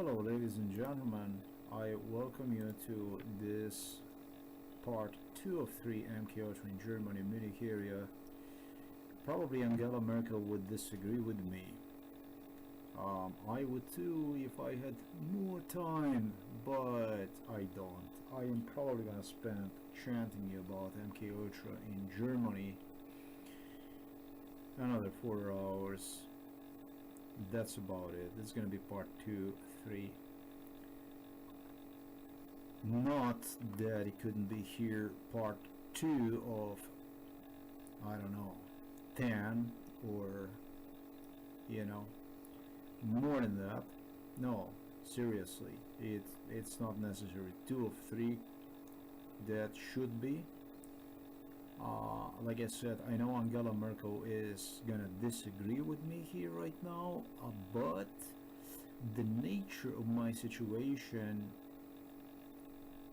Hello, ladies and gentlemen. I welcome you to this part 2 of 3 MK Ultra in Germany Munich area. Probably Angela Merkel would disagree with me. I would too if I had more time, but I don't. I am probably gonna spend chanting you about MK Ultra in Germany another 4 hours. That's about it. It's gonna be part 2, 3. Not that it couldn't be here part 2 of, I don't know, 10 or, more than that. No, seriously, it's not necessary. 2 of 3, that should be. Like I said, I know Angela Merkel is gonna disagree with me here right now, but the nature of my situation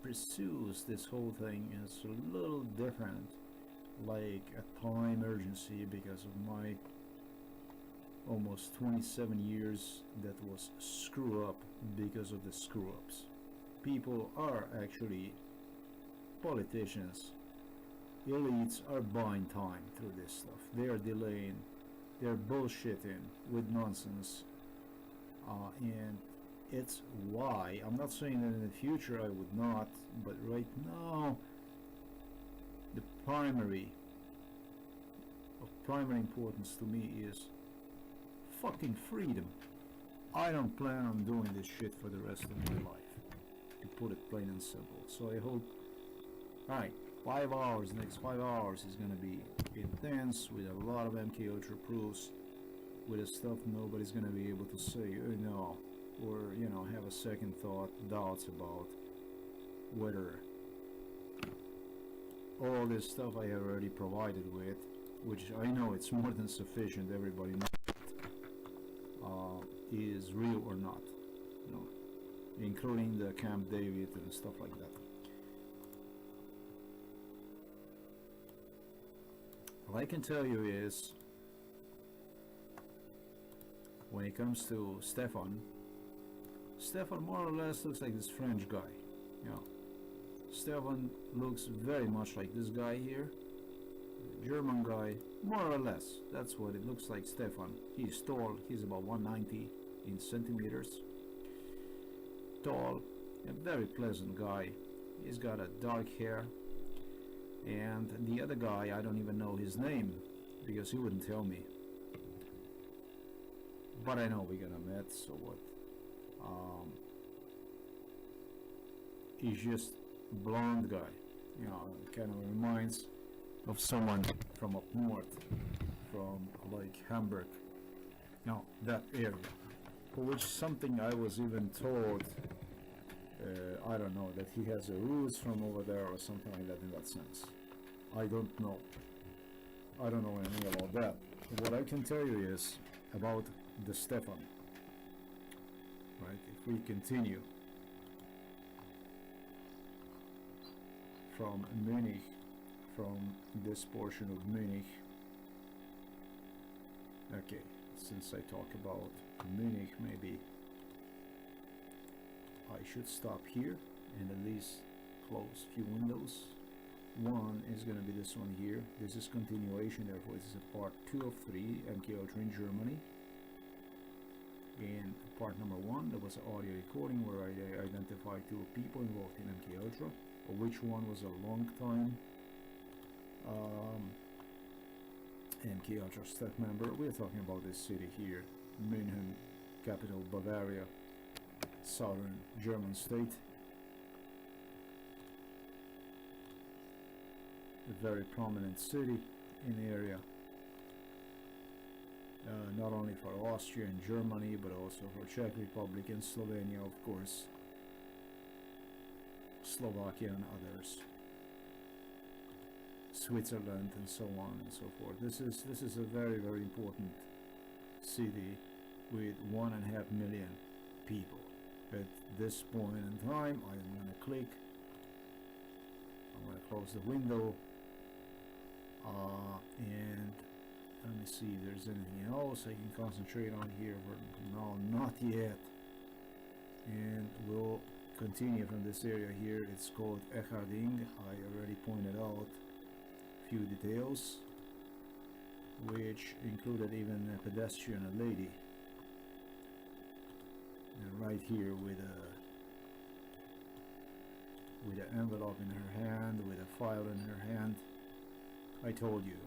pursues this whole thing is a little different, like a time urgency, because of my almost 27 years that was screw up because of the screw ups. People are actually politicians. Elites are buying time through this stuff. They are delaying, they're bullshitting with nonsense, and it's why I'm not saying that in the future I would not, but right now the primary importance to me is fucking freedom. I don't plan on doing this shit for the rest of my life, to put it plain and simple. So I hope, alright, 5 hours, next 5 hours is gonna be intense with a lot of MK Ultra proofs, with the stuff nobody's gonna be able to say, no, or have a second thought, doubts about whether all this stuff I have already provided with, which I know it's more than sufficient, everybody knows, is real or not, including the Camp David and stuff like that. What I can tell you is, when it comes to Stefan more or less looks like this French guy. Stefan looks very much like this guy here, German guy, more or less. That's what it looks like. Stefan. He's tall. He's about 190 in centimeters. Tall, a very pleasant guy. He's got a dark hair. And the other guy, I don't even know his name, because he wouldn't tell me. But I know we're gonna meet, so what? He's just blonde guy. Kind of reminds of someone from up north, from like Hamburg. That area. For which something I was even told, I don't know, that he has a roots from over there or something like that in that sense. I don't know. I don't know anything about that. What I can tell you is about the Stefan. Right? If we continue from Munich, from this portion of Munich. Okay, since I talk about Munich, maybe I should stop here and at least close a few windows. One is going to be this one here. This is continuation, therefore this is a part 2 of 3 MK Ultra in Germany. In part number 1 there was an audio recording where I identified 2 people involved in MK Ultra, of which one was a long time MK Ultra staff member. We're talking about this city here, München, capital Bavaria, southern German state. A very prominent city in the area, not only for Austria and Germany, but also for Czech Republic and Slovenia, of course, Slovakia and others, Switzerland and so on and so forth. This is a very, very important city with 1.5 million people. At this point in time, I'm going to click, I'm going to close the window, and let me see if there's anything else I can concentrate on here. No, not yet. and we'll continue from this area here. It's called Echarding. I already pointed out a few details, which included even a pedestrian, a lady, and right here with an envelope in her hand, with a file in her hand. I told you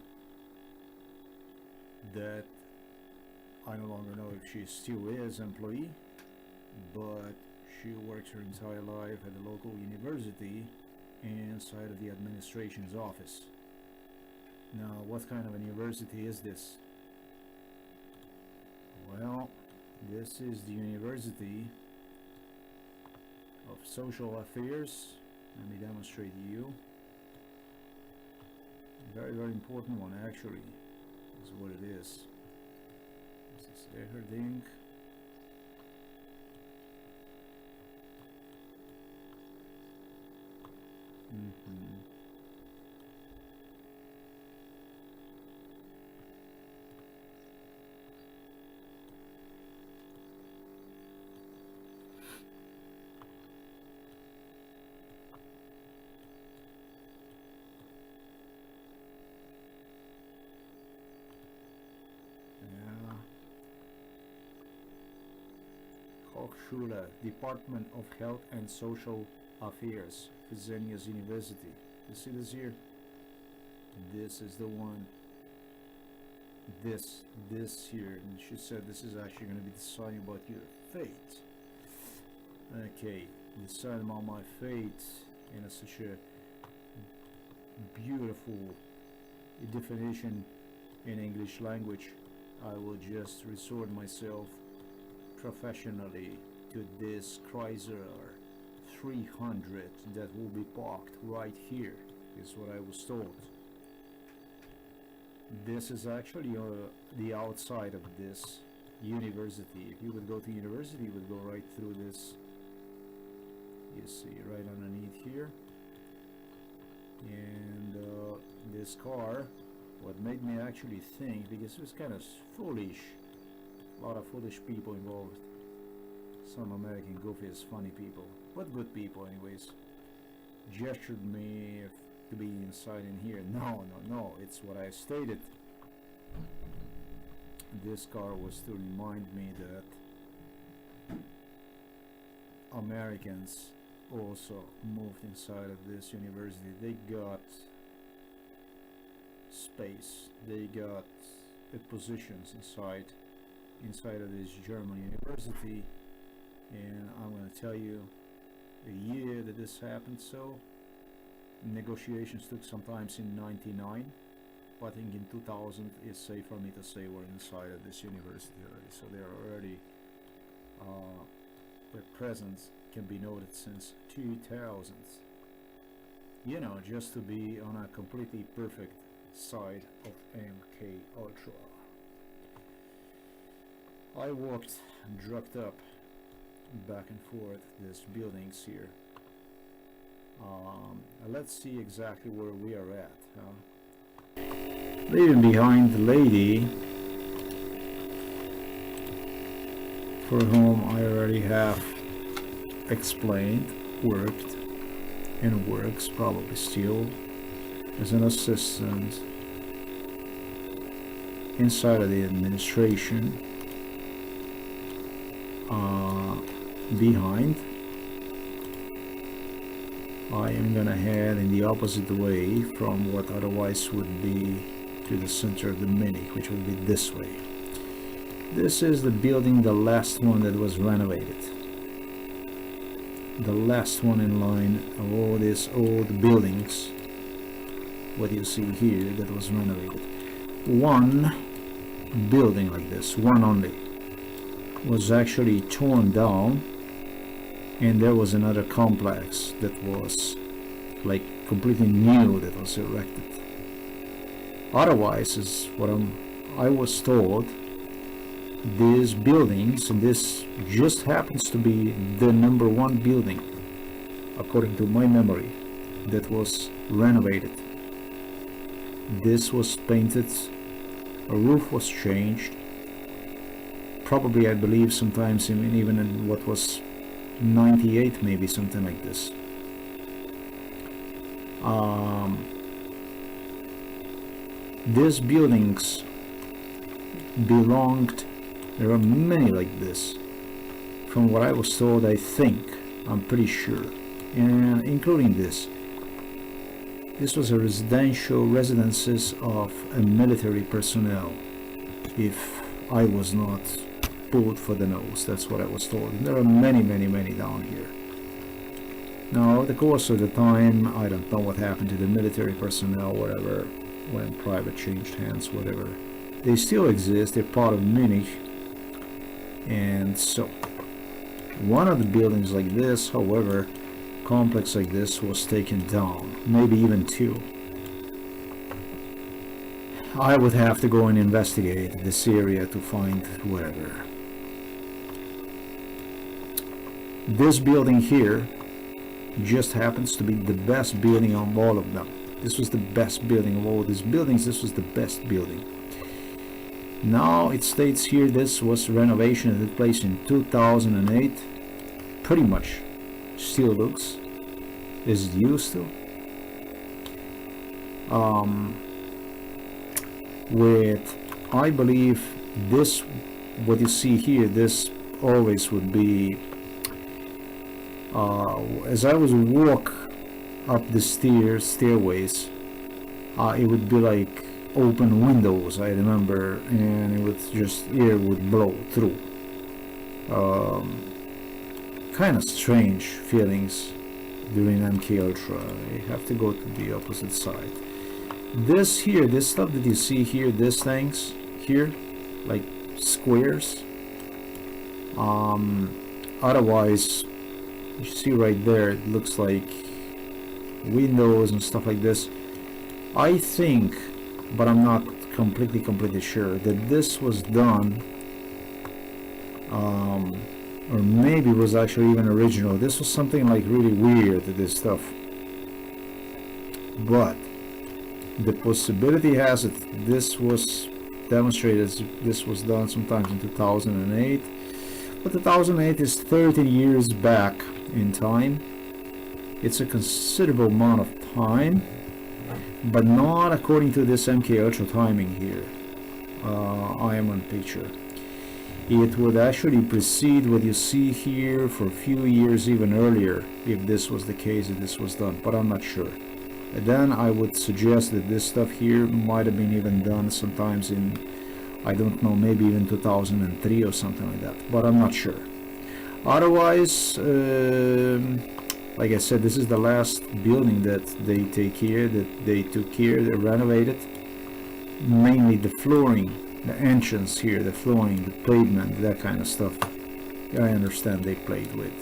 that I no longer know if she still is employee, but she works her entire life at the local university inside of the administration's office. Now, what kind of a university is this? Well, this is the University of Social Affairs. Let me demonstrate to you. Very, very important one, actually, is what it is. This is Echarding. Hochschule, Department of Health and Social Affairs, Fresenius University. You see this here? This is the one. This here. And she said this is actually going to be deciding about your fate. Okay, deciding about my fate in such a beautiful definition in English language. I will just resort myself professionally to this Chrysler 300 that will be parked right here, is what I was told. This is actually the outside of this university. If you would go to university, you would go right through this, you see, right underneath here. And this car, what made me actually think, because it was kind of foolish, a lot of foolish people involved, some American goofies, funny people, but good people anyways, gestured me to be inside in here. No, it's what I stated. This car was to remind me that Americans also moved inside of this university. They got space, they got positions inside of this German university. And I'm going to tell you the year that this happened. So negotiations took sometimes in 99, but I think in 2000 it's safe for me to say we're inside of this university already. So they're already their presence can be noted since 2000. You know, just to be on a completely perfect side of MK Ultra. I walked drugged up back and forth these buildings here. Let's see exactly where we are at. Leaving behind the lady for whom I already have explained, worked and works probably still as an assistant inside of the administration. Behind, I am gonna head in the opposite way from what otherwise would be to the center of the Munich, which would be this way. This is the building, the last one that was renovated. The last one in line of all these old buildings, what you see here, that was renovated. One building like this, one only, was actually torn down, and there was another complex that was like completely new that was erected. Otherwise, is what I was told, these buildings, and this just happens to be the number one building, according to my memory, that was renovated. This was painted, a roof was changed, probably I believe sometimes even in what was 98 maybe, something like this. These buildings belonged, there are many like this, from what I was told. I think, I'm pretty sure, and including this was a residential residences of a military personnel, if I was not pulled for the nose. That's what I was told. And there are many down here. Now, over the course of the time, I don't know what happened to the military personnel, whatever, when private changed hands, whatever. They still exist, they're part of Munich. And so, one of the buildings like this, however, complex like this, was taken down, maybe even two. I would have to go and investigate this area to find whatever. This building here just happens to be the best building of all of them. This was the best building of all these buildings. This was the best building. Now it states here this was renovation that took place in 2008. Pretty much still looks as it used to. With, I believe, this, what you see here, this always would be, as I was walk up the stairways, it would be like open windows, I remember, and it would just, air would blow through. Kind of strange feelings during MK Ultra. I have to go to the opposite side. This here, this stuff that you see here, these things here, like squares, otherwise you see right there, it looks like windows and stuff like this. I think, but I'm not completely sure, that this was done, or maybe it was actually even original. This was something like really weird, this stuff, but the possibility has it this was demonstrated, this was done sometimes in 2008, but 2008 is 13 years back in time. It's a considerable amount of time, but not according to this MK Ultra timing here. I am on picture. It would actually precede what you see here for a few years even earlier, if this was the case, that this was done, but I'm not sure. And then I would suggest that this stuff here might have been even done sometimes in, I don't know, maybe even 2003 or something like that, but I'm not sure. Otherwise, like I said, this is the last building that they took care, they renovated. Mainly the flooring, the entrance here, the flooring, the pavement, that kind of stuff. I understand they played with,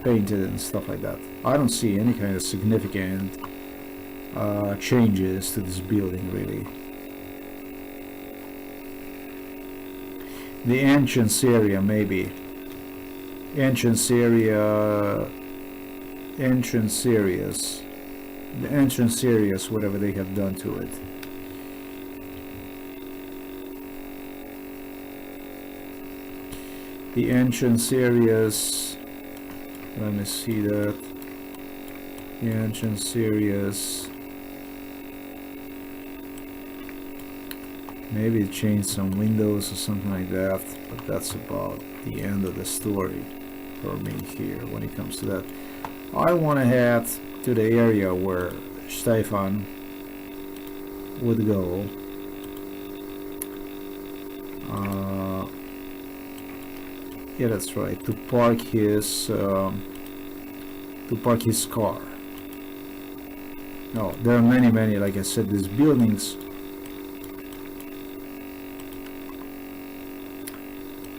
painted and stuff like that. I don't see any kind of significant changes to this building, really. The entrance area, maybe. Entrance areas, the entrance areas, whatever they have done to it. The entrance areas, let me see that. The entrance areas, maybe it changed some windows or something like that, but that's about the end of the story for me here when it comes to that. I want to head to the area where Stefan would go. Yeah, that's right, to park his car. No, there are many, like I said, these buildings.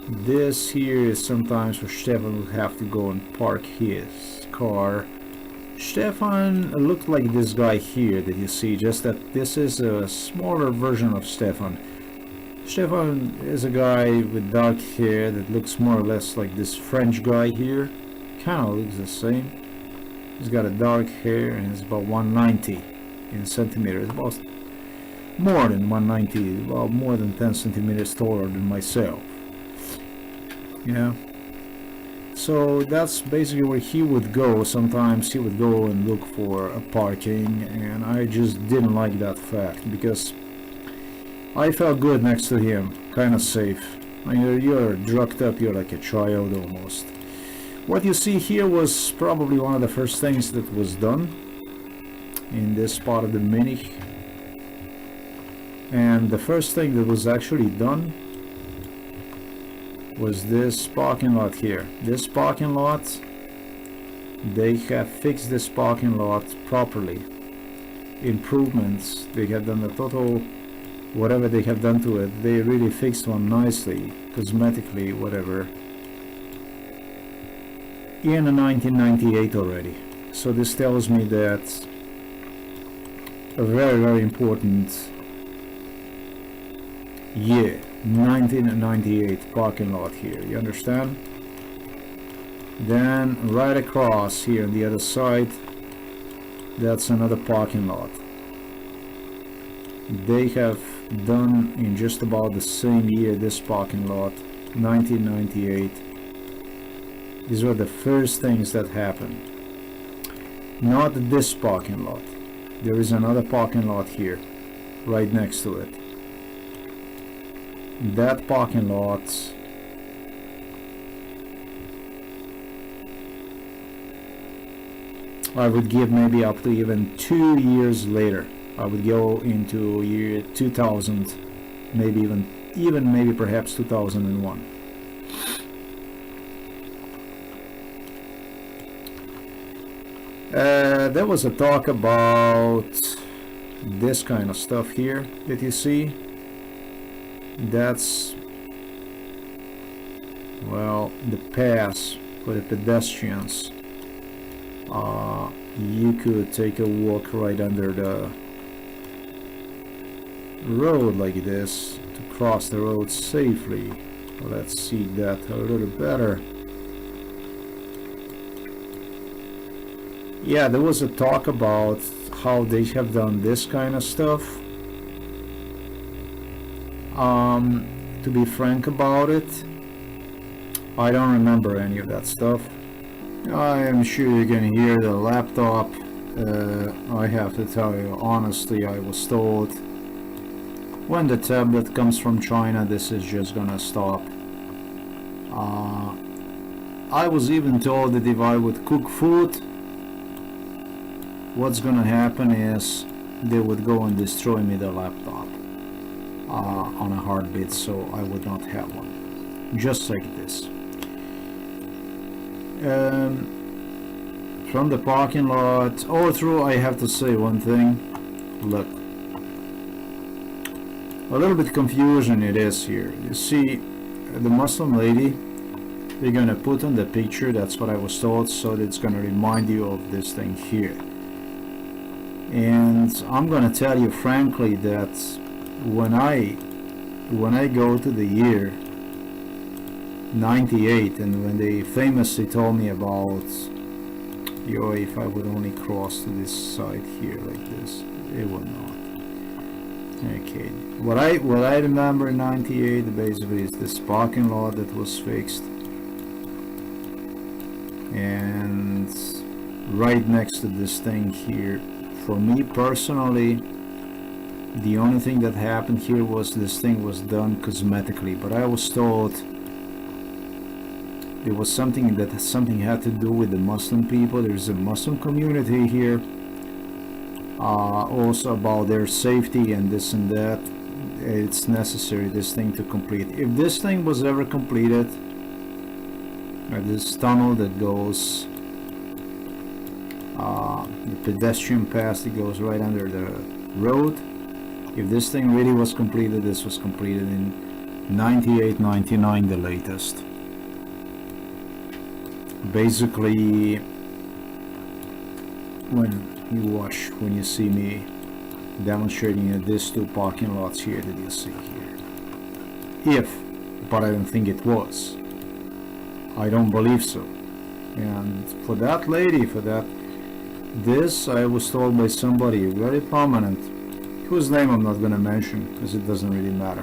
This here is sometimes where Stefan would have to go and park his car. Stefan looked like this guy here that you see, just that this is a smaller version of Stefan. Stefan is a guy with dark hair that looks more or less like this French guy here. Kind of looks the same. He's got a dark hair and he's about 190 in centimeters, about more than 190, about more than 10 centimeters taller than myself. Yeah. So that's basically where he would go. Sometimes he would go and look for a parking, and I just didn't like that fact because I felt good next to him, kind of safe. I mean, you're drugged up, you're like a child almost. What you see here was probably one of the first things that was done in this part of the Munich. And the first thing that was actually done was this parking lot here. This parking lot, they have fixed this parking lot properly. Improvements, they have done the total, whatever they have done to it, they really fixed one nicely, cosmetically, whatever, in 1998 already. So this tells me that a very, very important year, 1998 parking lot here, you understand? Then right across here on the other side, that's another parking lot. They have done in just about the same year this parking lot, 1998. These were the first things that happened. Not this parking lot. There is another parking lot here, right next to it. That parking lot I would give maybe up to even 2 years later. I would go into year 2000, maybe even maybe perhaps 2001. There was a talk about this kind of stuff here that you see. That's, well, the pass for the pedestrians. You could take a walk right under the road like this to cross the road safely. Let's see that a little better. Yeah, there was a talk about how they have done this kind of stuff. To be frank about it, I don't remember any of that stuff. I am sure you can hear the laptop. I have to tell you honestly, I was told when the tablet comes from China, this is just gonna stop. I was even told that if I would cook food, what's gonna happen is they would go and destroy me the laptop on a heartbeat, so I would not have one. Just like this. From the parking lot all through, I have to say one thing. Look, a little bit confusion it is here. You see the Muslim lady, they're gonna put on the picture, that's what I was told, so it's gonna remind you of this thing here. And I'm gonna tell you frankly that when I go to the year 98, and when they famously told me about, yo, if I would only cross to this side here like this, it would not. Okay, what I remember in 98 basically is this parking lot that was fixed, and right next to this thing here. For me personally, the only thing that happened here was this thing was done cosmetically, but I was told there was something had to do with the Muslim people. There's a Muslim community here, also about their safety and this and that. It's necessary this thing to complete. If this thing was ever completed, this tunnel that goes, the pedestrian path that goes right under the road, if this thing really was completed, this was completed in 98, 99 the latest. Basically, when you see me demonstrating these two parking lots here that you see here, but I don't think it was. I don't believe so. And for that lady, this I was told by somebody very prominent, whose name I'm not gonna mention because it doesn't really matter.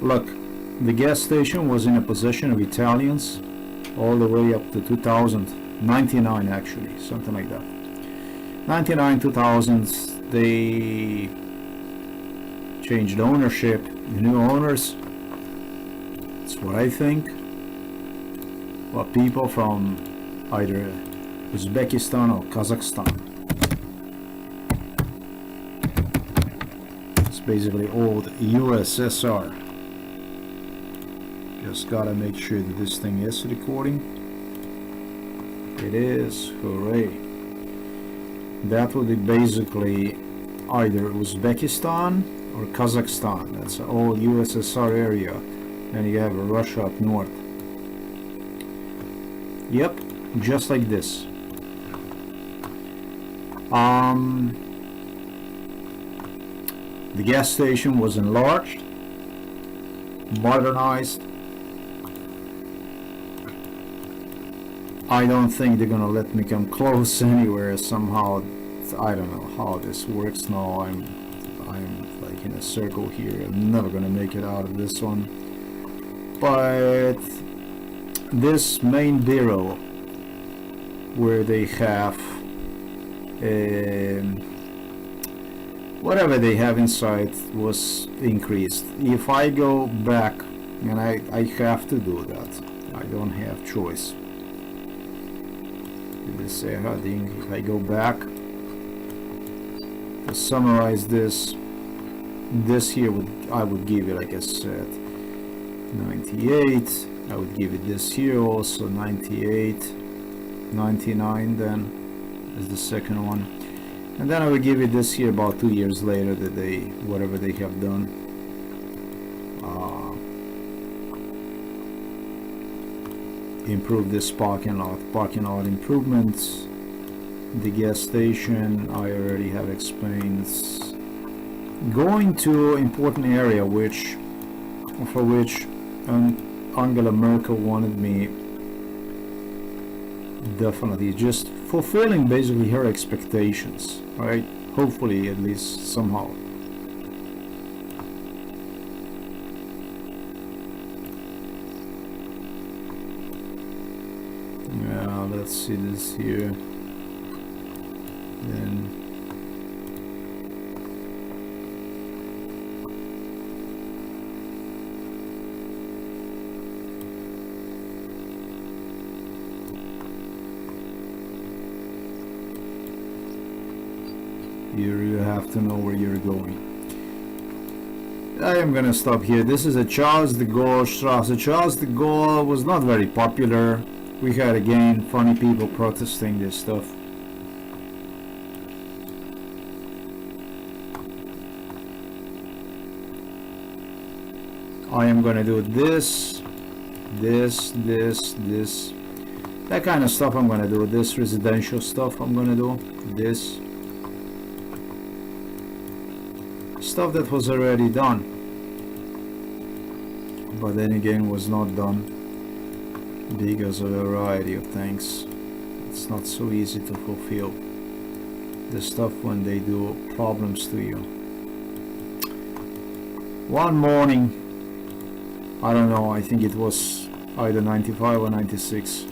Look, The gas station was in a possession of Italians all the way up to 2099, actually, something like that. 99, 2000, they changed ownership, the new owners. That's what I think. Well, people from either Uzbekistan or Kazakhstan. It's basically old USSR. Just gotta make sure that this thing is recording. It is, hooray. That would be basically either Uzbekistan or Kazakhstan. That's an old USSR area. And you have Russia up north. Yep, just like this. The gas station was enlarged, modernized. I don't think they're gonna let me come close anywhere somehow. I don't know how this works now. I'm like in a circle here. I'm never gonna make it out of this one. But this main bureau where they have whatever they have inside was increased. If I go back, and I have to do that, I don't have choice. If I go back to summarize this here I would give it, like I said, 98. I would give it this here also 98, 99 then is the second one, and then I would give it this here about 2 years later that they, whatever they have done. Improve this parking lot improvements. The gas station I already have explained. Going to important area for which Angela Merkel wanted me, definitely just fulfilling basically her expectations, right? Hopefully, at least somehow. Yeah, let's see this here. Then you have to know where you're going. I am gonna stop here. This is a Charles de Gaulle Strasse. Charles de Gaulle was not very popular. We had again funny people protesting this stuff. I am gonna do this, that kind of stuff I'm gonna do. This residential stuff I'm gonna do. This stuff that was already done, but then again was not done because of a variety of things. It's not so easy to fulfill the stuff when they do problems to you. One morning, I don't know, I think it was either 95 or 96,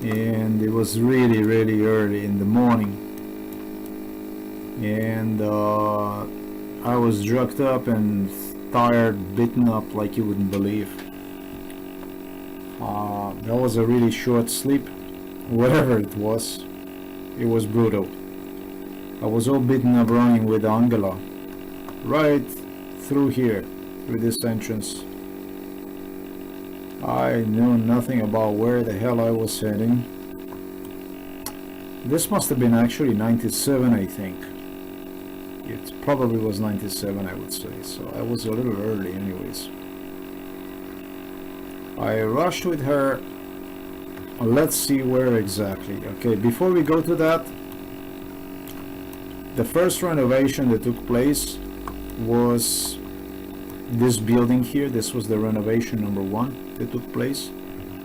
and it was really early in the morning, and I was drugged up and tired, beaten up like you wouldn't believe. That was a really short sleep, whatever it was brutal. I was all beaten up running with Angela right through here, through this entrance. I knew nothing about where the hell I was heading. This must have been actually 97, I think. It probably was 97, I would say, so I was a little early anyways. I rushed with her. Let's see where exactly. Okay, before we go to that, the first renovation that took place was this building here. This was the renovation number 1 that took place.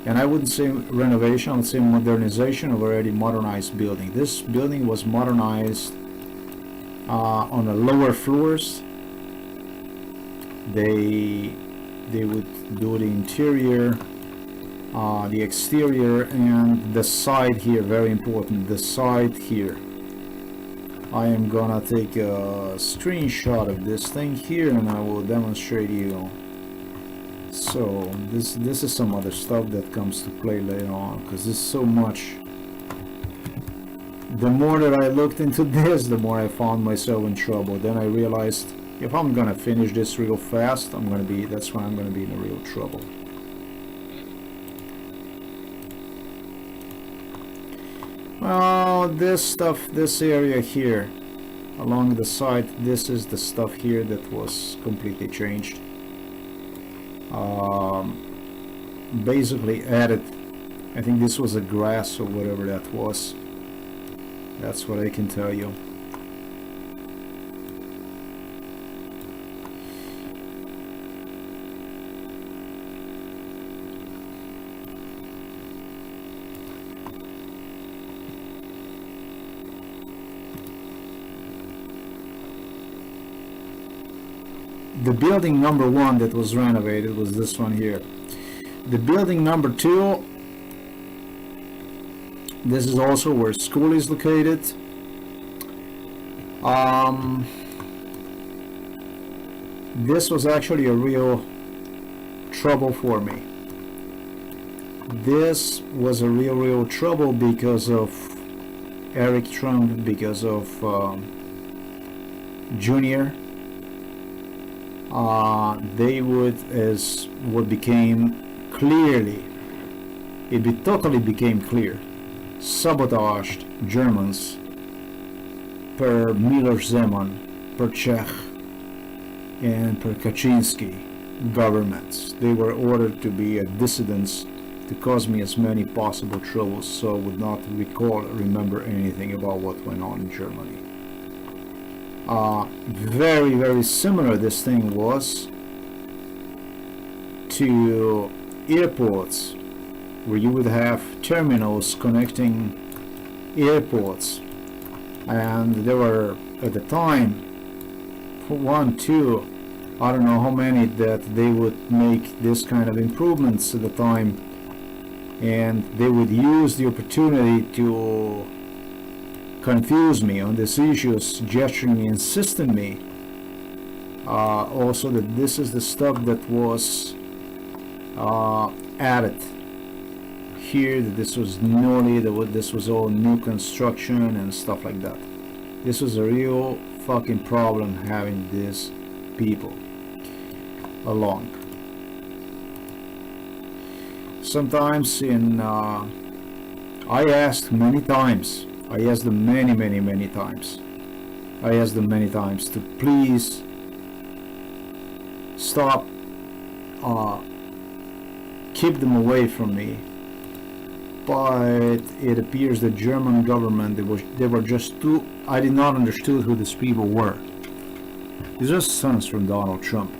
And I wouldn't say renovation, I would say modernization of already modernized building. This building was modernized on the lower floors. They they would do the interior, the exterior, and the side here. Very important, the side here. I am gonna take a screenshot of this thing here and I will demonstrate you. So this is some other stuff that comes to play later on, because there's so much. The more that I looked into this, the more I found myself in trouble. Then I realized if I'm gonna finish this real fast, that's when I'm gonna be in real trouble. Well, this stuff, this area here along the side, this is the stuff here that was completely changed. Basically added, I think this was a grass or whatever that was. That's what I can tell you. The building number 1 that was renovated was this one here. The building number 2, this is also where school is located. This was actually a real trouble for me. This was a real trouble because of Eric Trump, because of Junior. They would, as what became clearly, totally became clear, sabotaged Germans per Miloš Zeman, per Czech, and per Kaczynski governments. They were ordered to be dissidents to cause me as many possible troubles, so I would not remember anything about what went on in Germany. Very similar this thing was to airports, where you would have terminals connecting airports, and there were at the time 1, 2, I don't know how many that they would make this kind of improvements at the time, and they would use the opportunity to confuse me on these issues, gesturing me, insisting me also that this is the stuff that was added here, that this was newly, this was all new construction and stuff like that. This was a real fucking problem having these people along. Sometimes I asked many times, I asked them many times. I asked them many times to please stop, keep them away from me. But it appears the German government, they were just too, I did not understand who these people were. These are sons from Donald Trump.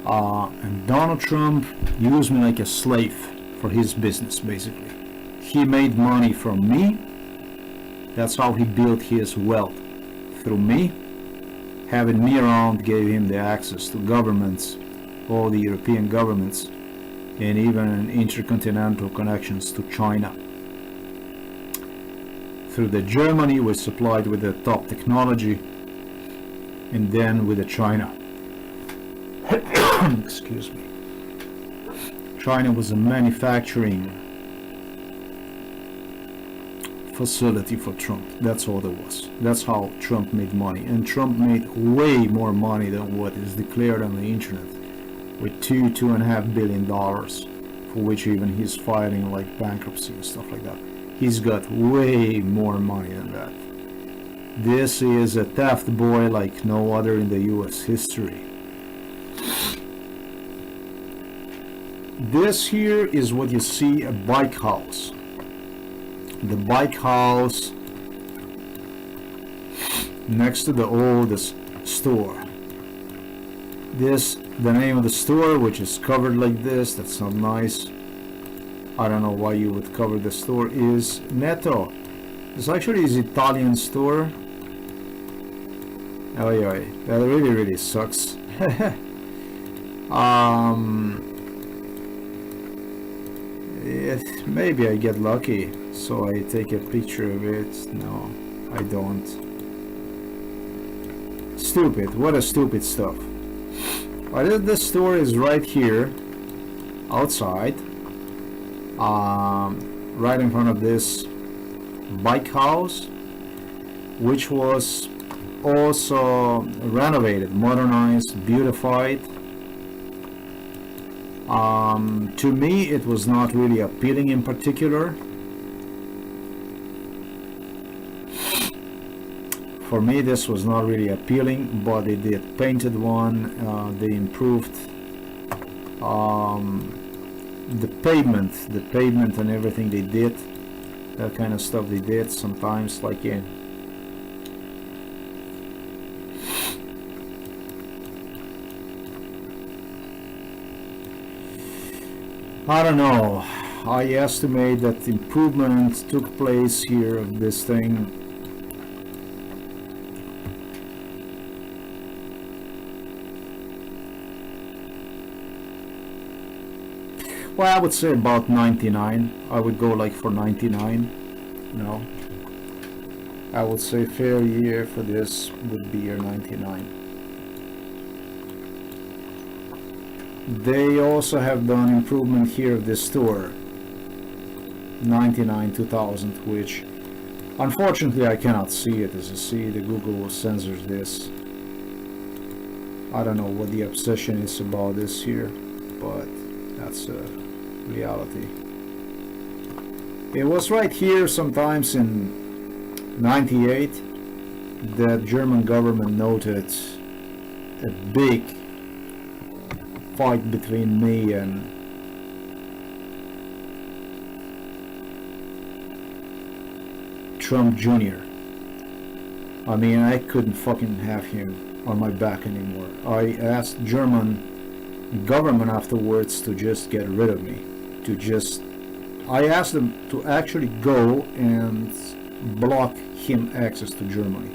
And Donald Trump used me like a slave for his business, basically. He made money from me. That's how he built his wealth, through me. Having me around gave him the access to governments, all the European governments, and even intercontinental connections to China. Through the Germany was supplied with the top technology, and then with the China. Excuse me. China was a manufacturing facility for Trump. That's all there was. That's how Trump made money. And Trump made way more money than what is declared on the internet, with $2.5 billion, for which even he's filing like bankruptcy and stuff like that. He's got way more money than that. This is a theft boy like no other in the US history. This here is what you see, a bike house. The bike house next to the oldest store. This, the name of the store, which is covered like this, that's not nice. I don't know why you would cover the store, is Netto. This actually is Italian store. Oh yeah, that really sucks. Maybe I get lucky, so I take a picture of it. No, I don't. Stupid. What a stupid stuff. But this store is right here, outside, right in front of this bike house, which was also renovated, modernized, beautified. To me, it was not really appealing in particular. For me, this was not really appealing, but they did painted one. They improved the pavement and everything they did. That kind of stuff they did sometimes, like yeah. I don't know. I estimate that improvement took place here of this thing. Well, I would say about 99. I would go like for 99. No. I would say fair year for this would be year 99. They also have done improvement here of this store, 99 2000, which unfortunately I cannot see it. As you see, the Google censors this. I don't know what the obsession is about this here, but that's a reality. It was right here sometimes in 98 that German government noted a big fight between me and Trump Jr. I mean, I couldn't fucking have him on my back anymore. I asked German government afterwards to just get rid of me. I asked them to actually go and block him access to Germany,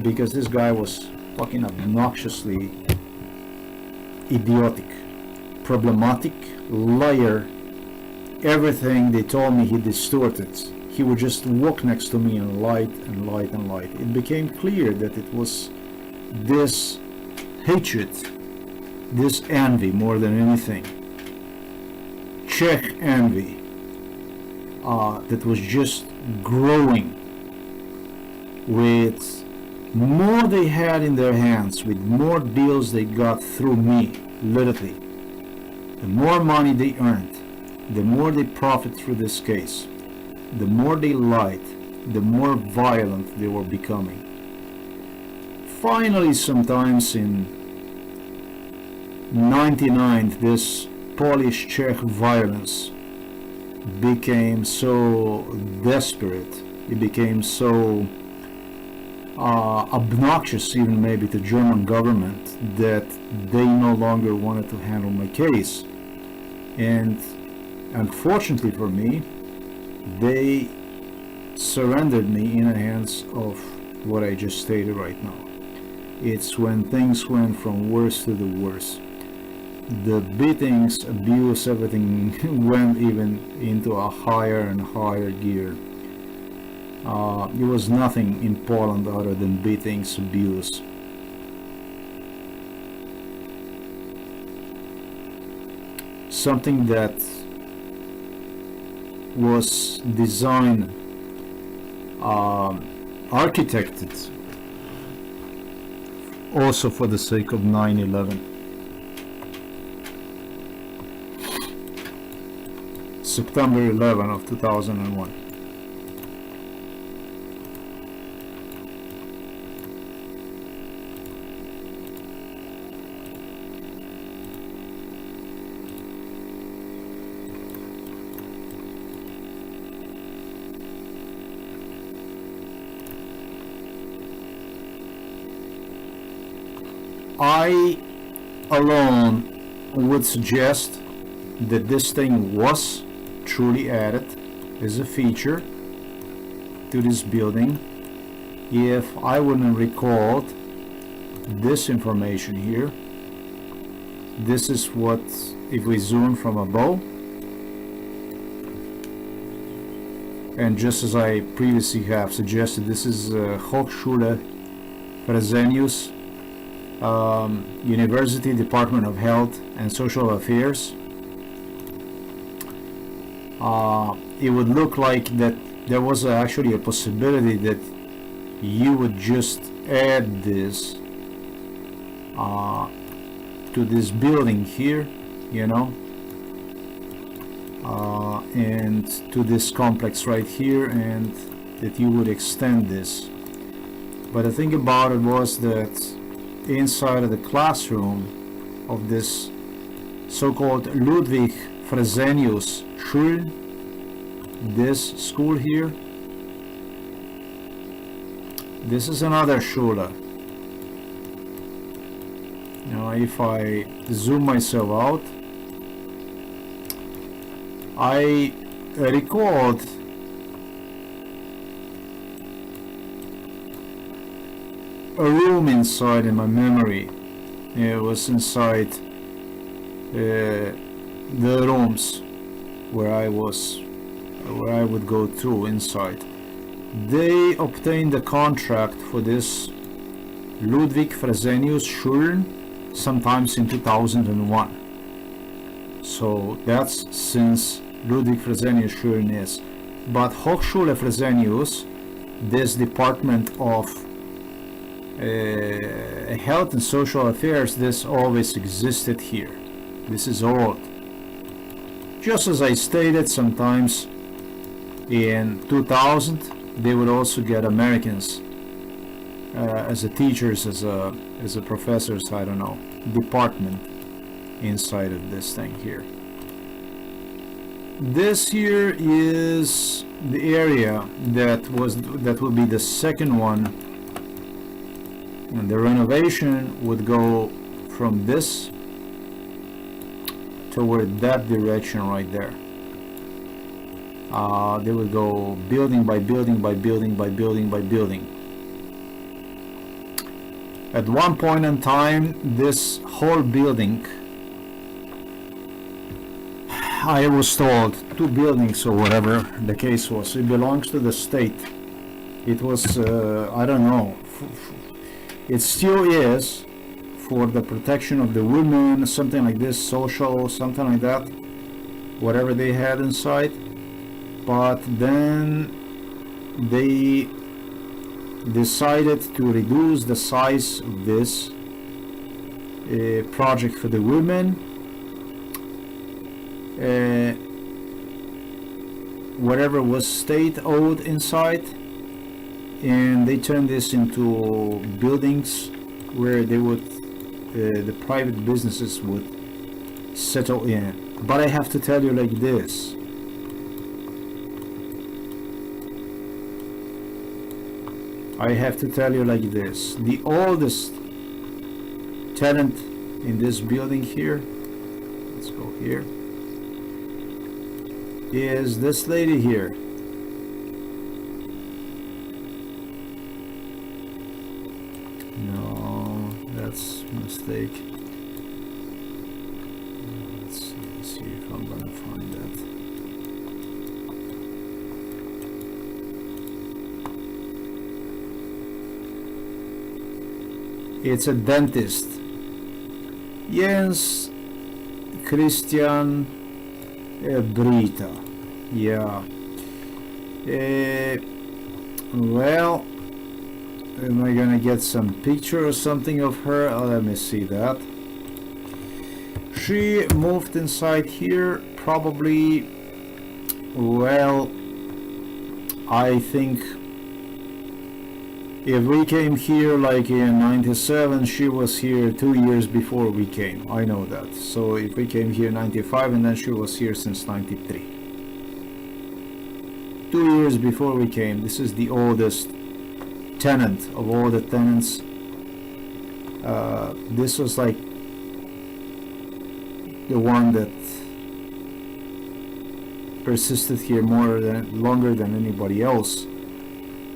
because this guy was fucking obnoxiously idiotic, problematic, liar. Everything they told me he distorted. He would just walk next to me and light and light and light. It became clear that it was this hatred, this envy more than anything, Czech envy, that was just growing. With more they had in their hands, with more deals they got through me, literally, the more money they earned, the more they profit through this case, the more they lied, the more violent they were becoming. Finally, sometimes in 99, this Polish-Czech violence became so desperate, it became so obnoxious even maybe to German government, that they no longer wanted to handle my case. And unfortunately for me, they surrendered me in the hands of what I just stated right now. It's when things went from worse to the worse. The beatings, abuse, everything went even into a higher and higher gear. It was nothing in Poland other than beatings, abuse. Something that was designed, architected also for the sake of 9/11. September 11 of 2001. I alone would suggest that this thing was truly added as a feature to this building if I wouldn't recalled this information here. This is what, if we zoom from above, and just as I previously have suggested, this is Hochschule Fresenius, University Department of Health and Social Affairs. It would look like that there was actually a possibility that you would just add this to this building here, you know, and to this complex right here, and that you would extend this. But the thing about it was that inside of the classroom of this so-called Ludwig Fresenius Schule, this school here, this is another Schule. Now if I zoom myself out, I recalled a room inside in my memory. It was inside the rooms where I would go through inside. They obtained a contract for this Ludwig Fresenius Schulen sometimes in 2001. So that's since Ludwig Fresenius Schulen is. But Hochschule Fresenius, this department of Health and Social Affairs, this always existed here. This is old. Just as I stated, sometimes in 2000 they would also get Americans as a teachers, as a professors, I don't know, department inside of this thing here. This here is the area that will be the second one, and the renovation would go from this toward that direction right there. They would go building by building by building by building by building. At one point in time, this whole building, I was told, 2 buildings or whatever the case was, it belongs to the state. It was, I don't know, it still is for the protection of the women, something like this, social, something like that, whatever they had inside. But then they decided to reduce the size of this project for the women. Whatever was state owed inside, and they turned this into buildings where they would the private businesses would settle in. But I have to tell you like this, the oldest tenant in this building here, let's go here, is this lady here. No, that's a mistake. Let's see if I'm gonna find that. It's a dentist, Jens Christian Brita. Yeah. Well, am I gonna get some picture or something of her? Let me see that. She moved inside here probably, well, I think if we came here like in 97, she was here 2 years before we came. I know that. So if we came here 95, and then she was here since 93. 2 years before we came. This is the oldest tenant of all the tenants. This was like the one that persisted here longer than anybody else.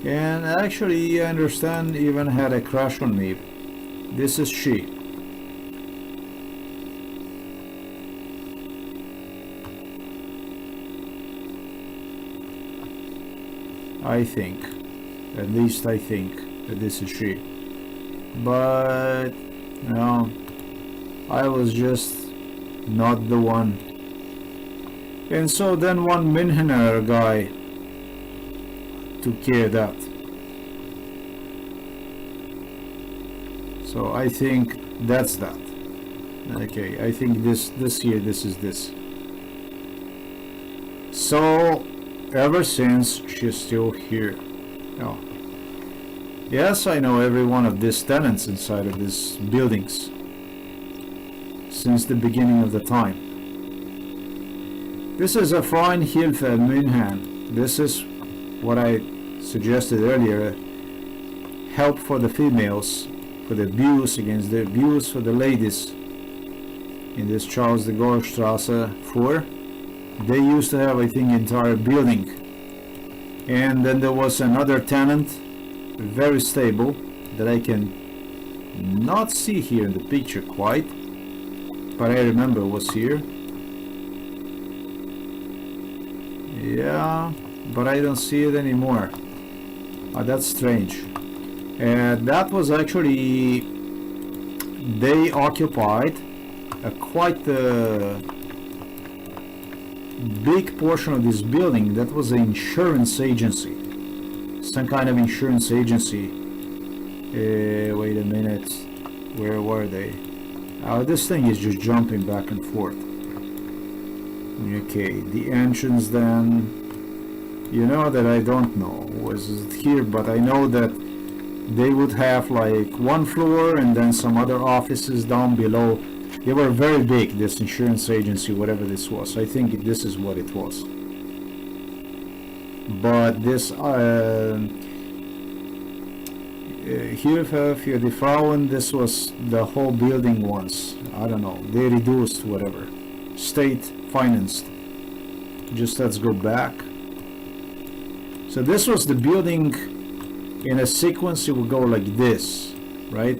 And actually, I understand, even had a crush on me. This is she. I think, at least I think that this is she. But no, I was just not the one. And so then one millionaire guy took care of that. So I think that's that. Okay, I think this here, this is this. So ever since, she's still here. Oh. Yes, I know every one of these tenants inside of these buildings since the beginning of the time. This is a fine Hilfe München. This is what I suggested earlier. Help for the females, for the abuse, against the abuse for the ladies in this Charles de Gaulle Strasse 4. They used to have, I think, entire building. And then there was another tenant, very stable, that I can not see here in the picture quite, but I remember was here. Yeah, but I don't see it anymore. That's strange. And that was actually, they occupied a quite big portion of this building. That was an insurance agency, some kind of insurance agency. Wait a minute, where were they? This thing is just jumping back and forth. Okay, the entrance then, you know that I don't know was it here, but I know that they would have like one floor and then some other offices down below. They were very big, this insurance agency, whatever this was. I think this is what it was. But this Hilfe für die Frauen, this was the whole building once. I don't know, they reduced whatever. State financed. Just let's go back. So this was the building. In a sequence it would go like this, right?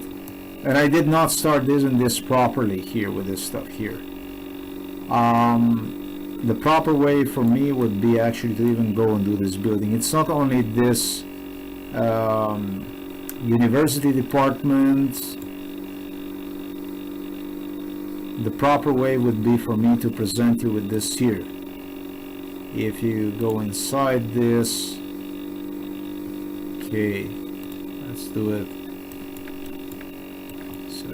And I did not start this and this properly here with this stuff here. The proper way for me would be actually to even go and do this building. It's not only this university department. The proper way would be for me to present you with this here. If you go inside this, okay, let's do it. So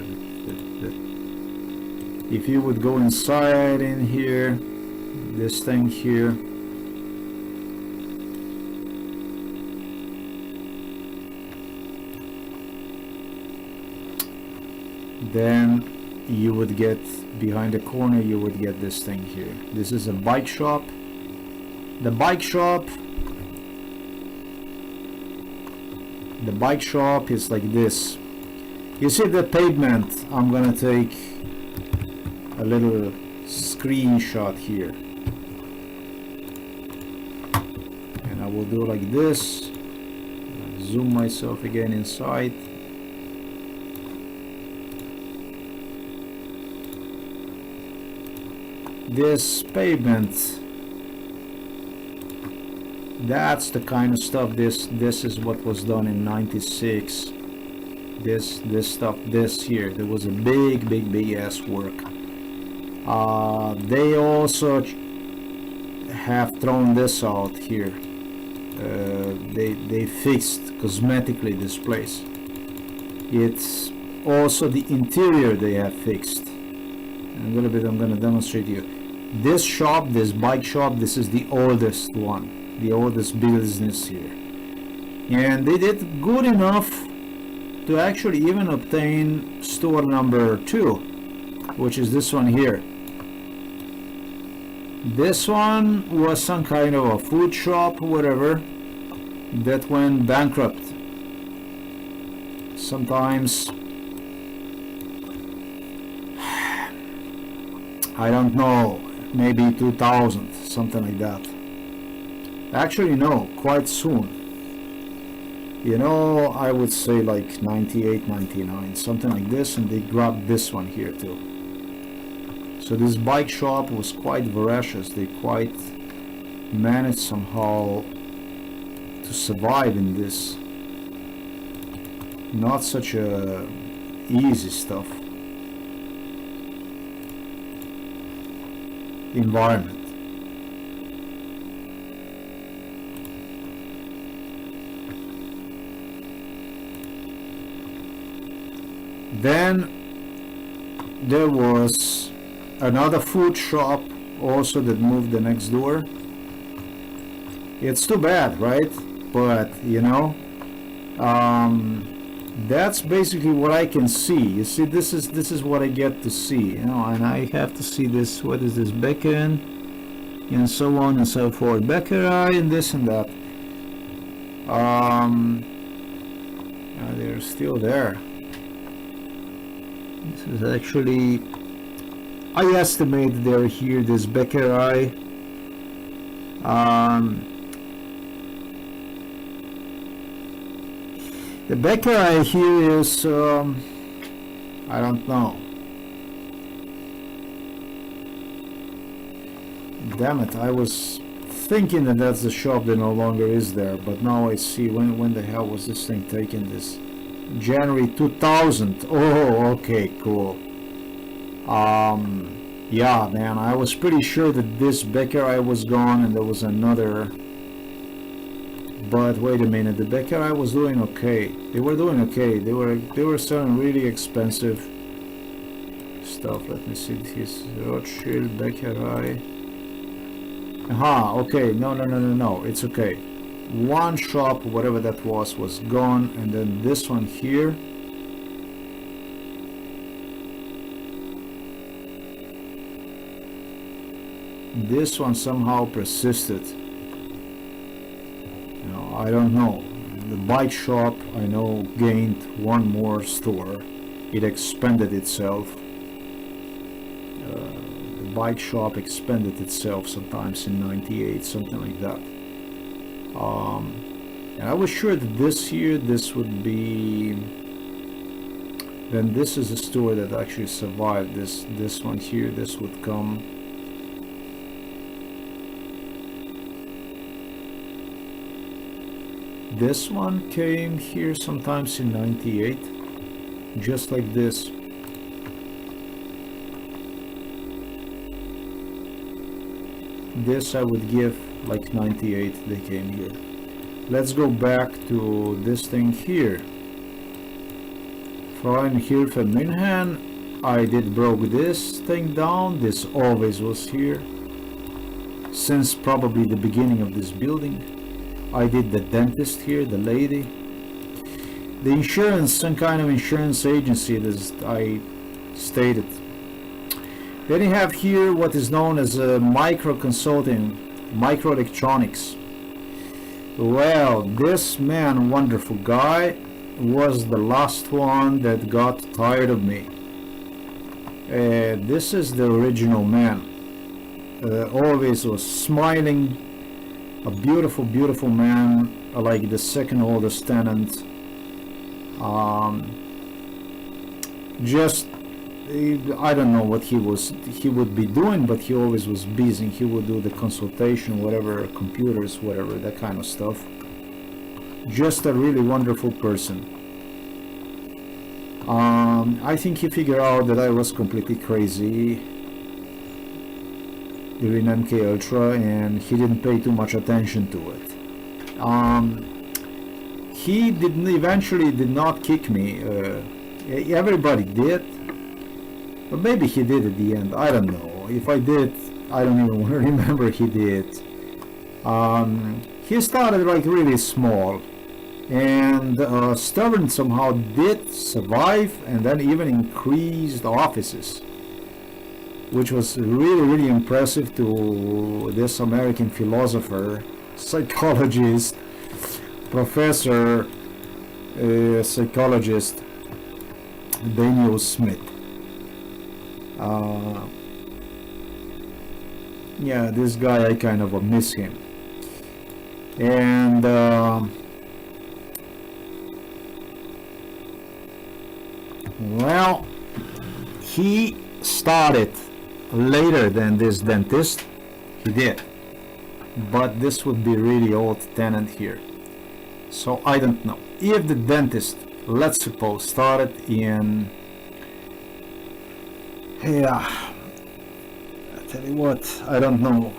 if you would go inside in here, this thing here, then you would get behind the corner, you would get this thing here. This is a bike shop. The bike shop is like this. You see the pavement? I'm gonna take a little screenshot here, and I will do like this. Zoom myself again inside. This pavement, that's the kind of stuff. This is what was done in '96. This stuff, this here, there was a big ass work. They also have thrown this out here. They fixed cosmetically this place. It's also the interior they have fixed. In a little bit I'm going to demonstrate you. This shop, this bike shop, this is the oldest one, the oldest business here, and they did good enough to actually even obtain store number 2, which is this one here. This one was some kind of a food shop, whatever, that went bankrupt. Sometimes, I don't know, maybe 2000, something like that. Actually no, quite soon. You know, I would say like 98, 99, something like this, and they grabbed this one here too. So this bike shop was quite voracious. They quite managed somehow to survive in this not such a easy stuff environment. Then there was another food shop also that moved the next door. It's too bad, right? But you know, that's basically what I can see. You see, this is what I get to see, you know, and I have to see this. What is this, bacon, and so on and so forth, Beckerai and this and that. They're still there. This is actually, I estimate they're here. This Beckerai. The Beckerai here is, I don't know. Damn it, I was thinking that that's the shop that no longer is there, but now I see. When the hell was this thing taken? This January 2000. Oh, okay, cool. Yeah, man, I was pretty sure that this Beckerai was gone and there was another. But wait a minute, the Beckerai was doing okay. They were doing okay. They were selling really expensive stuff. Let me see. His Rothschild Beckerai. Aha, okay. No. It's okay. One shop, whatever that was gone, and then this one here. This one somehow persisted. I don't know. The bike shop, I know, gained one more store. It expanded itself. The bike shop expanded itself sometimes in '98, something like that. And I was sure that this year, this would be. Then this is a store that actually survived. This one here, this would come. This one came here sometimes in '98, just like this. This I would give like '98, they came here. Let's go back to this thing here. Frauenhilfe München. I did broke this thing down. This always was here since probably the beginning of this building. I did the dentist here, the lady. The insurance, some kind of insurance agency, as I stated. Then you have here what is known as a micro consulting, microelectronics. Well, this man, wonderful guy, was the last one that got tired of me. This is the original man. Always was smiling. A beautiful, beautiful man, like the second oldest tenant. Just, I don't know what he would be doing, but he always was busy. He would do the consultation, whatever, computers, whatever, that kind of stuff. Just a really wonderful person. I think he figured out that I was completely crazy during MK Ultra, and he didn't pay too much attention to it. He eventually did not kick me. Everybody did, but maybe he did at the end. I don't know. If I did, I don't even want to remember he did. He started like really small, and Stubborn somehow did survive, and then even increased offices, which was really, really impressive to this American philosopher, psychologist, professor, psychologist, Daniel Smith. Yeah, this guy, I kind of miss him. And well, he started later than this dentist. He did, but this would be really old tenant here. So I don't know. If the dentist, let's suppose, started in, yeah, I tell you what, I don't know,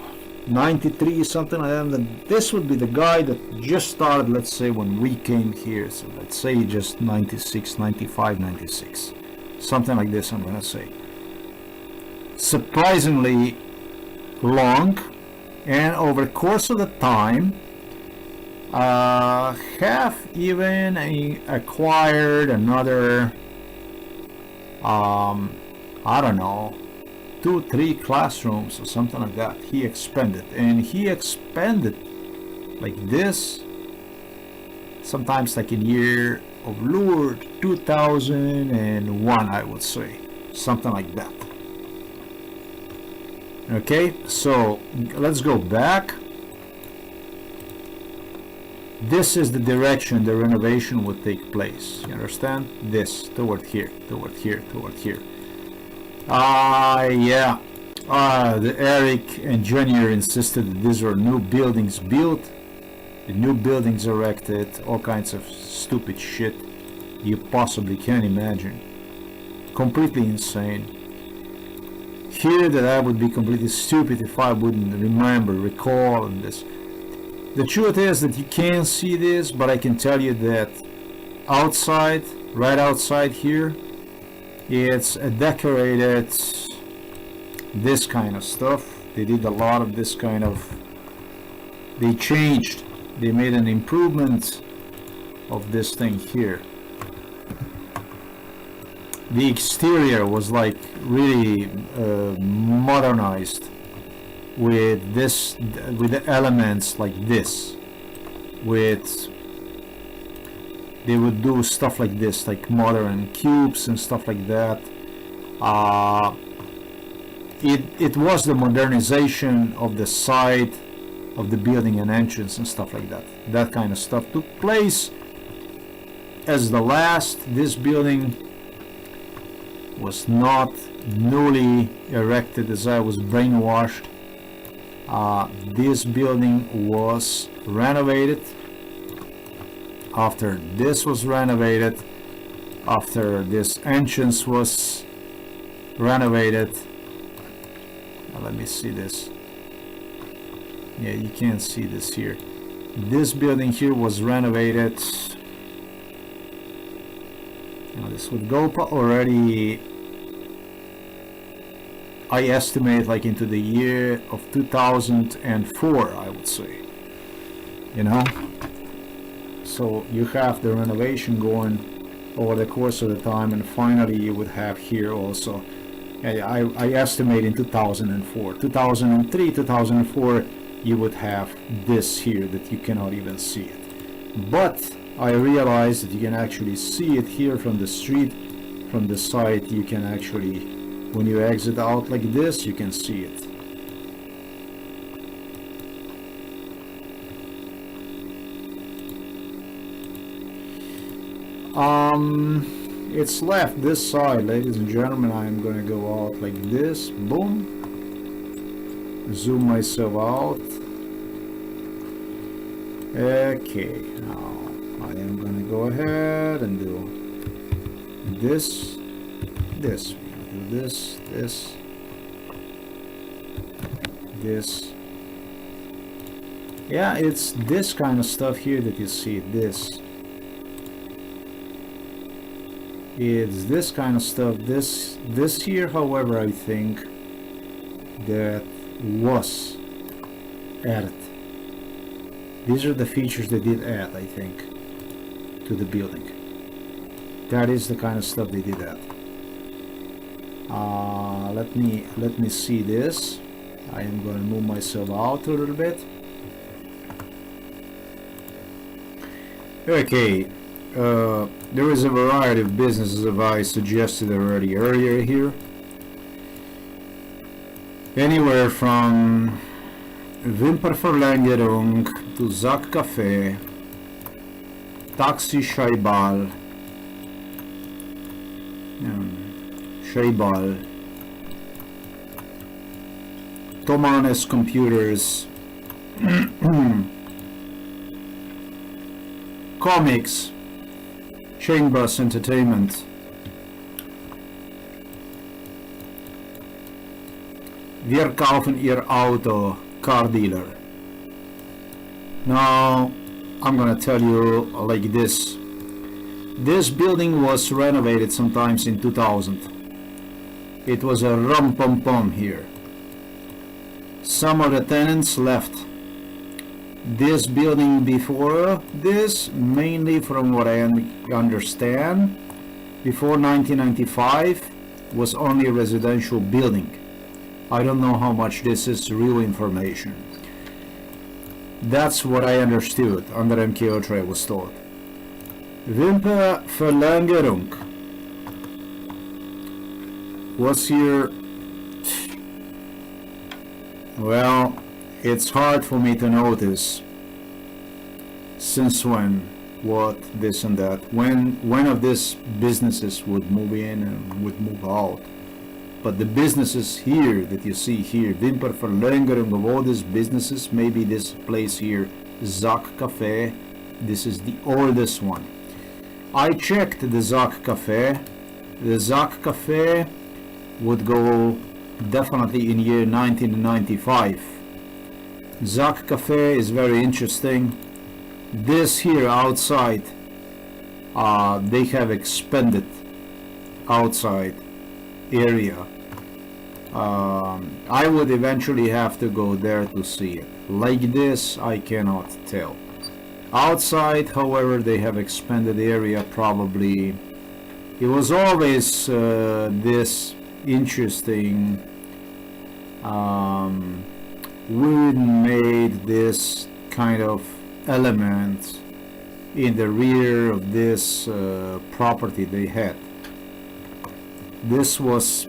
93 something like that, then this would be the guy that just started, let's say, when we came here. So let's say just 96, 95, 96, something like this, I'm gonna say. Surprisingly long, and over the course of the time have even acquired another I don't know, 2-3 classrooms or something like that. He expanded, and he expanded like this, sometimes like in year of Lord 2001, I would say, something like that. Okay, so let's go back. This is the direction the renovation would take place. You understand? This, toward here, toward here, toward here. Yeah. The Eric engineer insisted that these were new buildings built, new buildings erected, all kinds of stupid shit you possibly can imagine. Completely insane. Here that I would be completely stupid if I wouldn't remember, recall, and this. The truth is that you can't see this, but I can tell you that outside, right outside here, it's a decorated, this kind of stuff. They did a lot of this kind of, they changed, they made an improvement of this thing here. The exterior was like really modernized with this, with the elements like this, with, they would do stuff like this, like modern cubes and stuff like that. It was the modernization of the side of the building and entrance and stuff like that. That kind of stuff took place. As the last, this building was not newly erected as I was brainwashed. This building was renovated. After this was renovated, after this entrance was renovated, let me see this. Yeah, you can't see this here. This building here was renovated. Now this would go already, I estimate, like into the year of 2004, I would say. You know? So you have the renovation going over the course of the time, and finally you would have here also, I estimate in 2004, 2003, 2004, you would have this here that you cannot even see it. But I realized that you can actually see it here from the street, from the side. You can actually, when you exit out like this, you can see it. It's left this side, ladies and gentlemen. I'm gonna go out like this, boom, zoom myself out. Okay, now I am gonna go ahead and do this, this, do this, this. Yeah, it's this kind of stuff here that you see, this. It's this kind of stuff. This here, however, I think that was added. These are the features they did add, I think, to the building. That is the kind of stuff they did add. Let me see this. I am going to move myself out a little bit. Okay. There is a variety of businesses, as I suggested already earlier here. Anywhere from Wimperverlängerung to Zack Café, Taxi Scheibal, Scheibal, Tomanes Computers, comics, Chain Bus Entertainment. Wir kaufen Ihr Auto, car dealer. Now, I'm gonna tell you like this. This building was renovated sometimes in 2000. It was a rum-pum-pum here. Some of the tenants left this building before this, mainly from what I understand, before 1995 was only a residential building. I don't know how much this is real information. That's what I understood under MKO was told. Wimperverlängerung was here. Well, it's hard for me to notice since when, what, this and that, when of these businesses would move in and would move out. But the businesses here that you see here, Wimperverlängerung of all these businesses, maybe this place here, Zack Cafe, this is the oldest one. I checked the Zack Cafe. The Zack Cafe would go definitely in year 1995. Zack Cafe is very interesting. This here outside, they have expanded outside area. I would eventually have to go there to see it. Like this, I cannot tell. Outside, however, they have expanded area probably. It was always this interesting wooden made this kind of element in the rear of this property they had. This was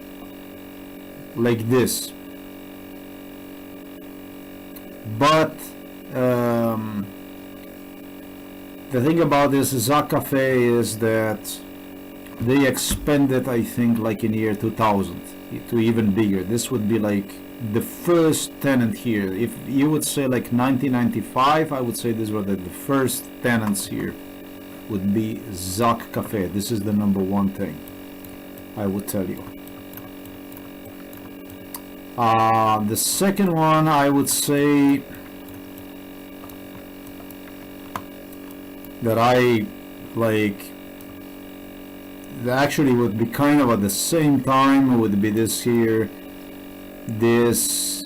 like this, but the thing about this Zack Cafe is that they expanded, I think, like in year 2000 to even bigger. This would be like the first tenant here. If you would say like 1995, I would say these were the first tenants here would be Zack Cafe. This is the number one thing I would tell you. The second one, I would say that I like, that actually would be kind of at the same time, would be this here, this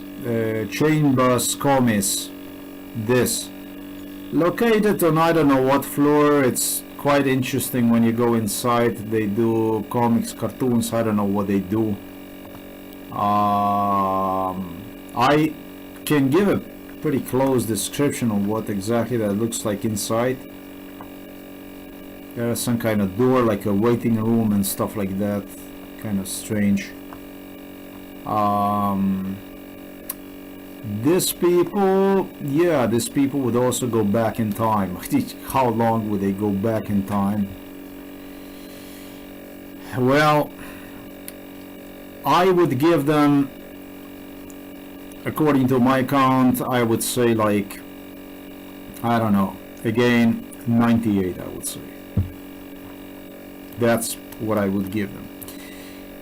chain bus comics, this located on I don't know what floor. It's quite interesting when you go inside. They do comics, cartoons, I don't know what they do. I can give a pretty close description of what exactly that looks like inside. There's some kind of door, like a waiting room and stuff like that. Kind of strange. These people, yeah, these people would also go back in time. How long would they go back in time? Well, I would give them, according to my count, I would say like, I don't know, again, 98, I would say. That's what I would give them.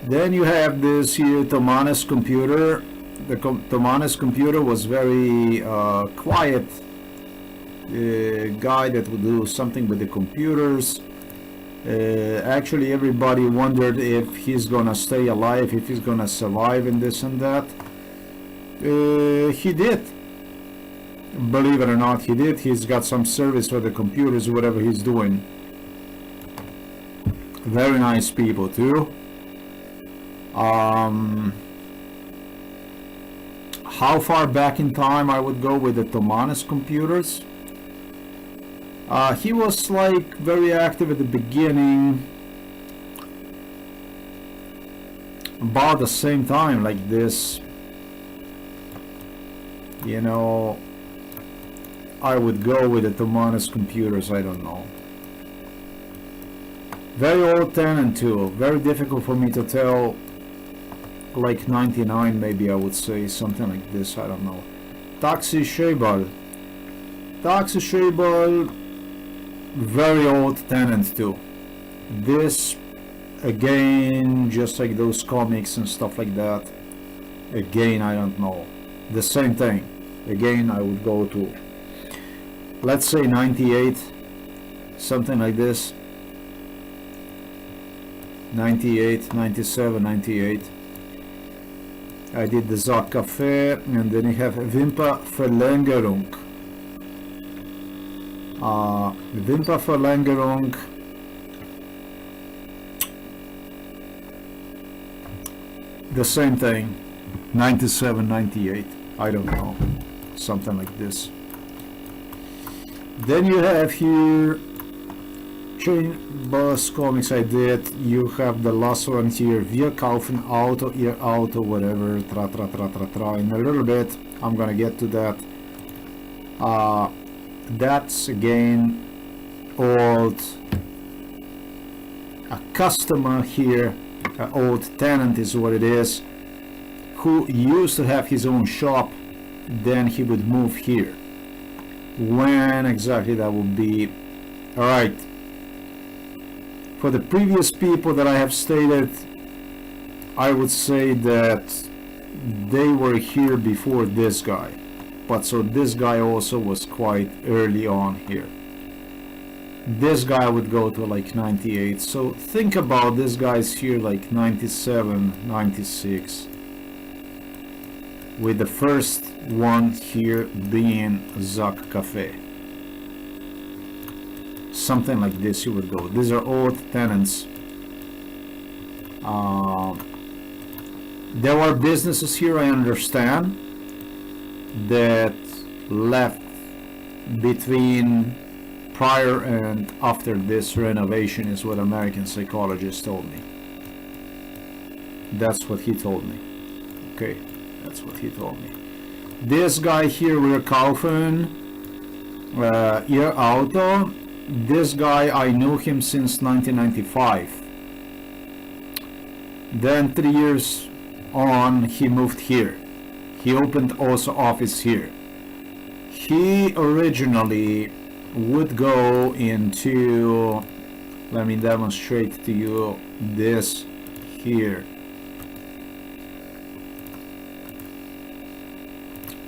Then you have this here Tomanes computer. The Tomanes computer was very quiet guy that would do something with the computers. Actually, everybody wondered if he's gonna stay alive, if he's gonna survive and this and that. He did. Believe it or not, he did. He's got some service for the computers, whatever he's doing. Very nice people too. How far back in time I would go with the Tomanes computers? He was like very active at the beginning, about the same time like this, you know. I would go with the Tomanes computers, I don't know. Very old tenant too, very difficult for me to tell, like 99 maybe I would say, something like this, I don't know. Taxi Shaybal. Taxi Shaybal, very old tenant too. This again, just like those comics and stuff like that. Again, I don't know. The same thing. Again, I would go to, let's say 98, something like this. 98, 97, 98. I did the Zak Cafe, and then you have Wimperverlängerung. Wimperverlängerung. The same thing. 97, 98. I don't know. Something like this. Then you have here chain bus comics I did. You have the last one here. Wir kaufen Auto, ihr Auto, whatever. Tra tra tra tra tra. In a little bit, I'm gonna get to that. That's again old. A customer here, an old tenant is what it is, who used to have his own shop. Then he would move here. When exactly that would be? All right. For the previous people that I have stated, I would say that they were here before this guy. But so this guy also was quite early on here. This guy would go to like 98. So think about this guy's here like 97, 96. With the first one here being Zak Cafe. Something like this you would go. These are old tenants. There were businesses here, I understand, that left between prior and after this renovation, is what American psychologist told me. That's what he told me. Okay, that's what he told me. This guy here, wir kaufen ihr Auto. This guy, I knew him since 1995. Then 3 years on, he moved here. He opened also office here. He originally would go into, let me demonstrate to you this here.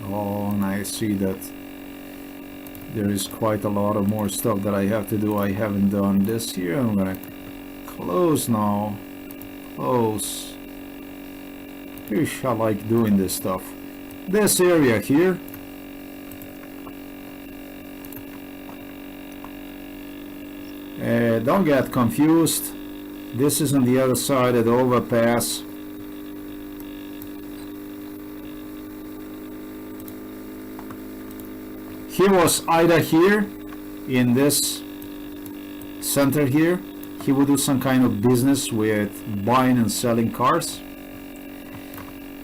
Oh, and I see that there is quite a lot of more stuff that I have to do. I haven't done this here. I'm gonna close now. Close. Eesh, I like doing this stuff. This area here. Don't get confused. This is on the other side of the overpass. He was either here in this center here. He would do some kind of business with buying and selling cars.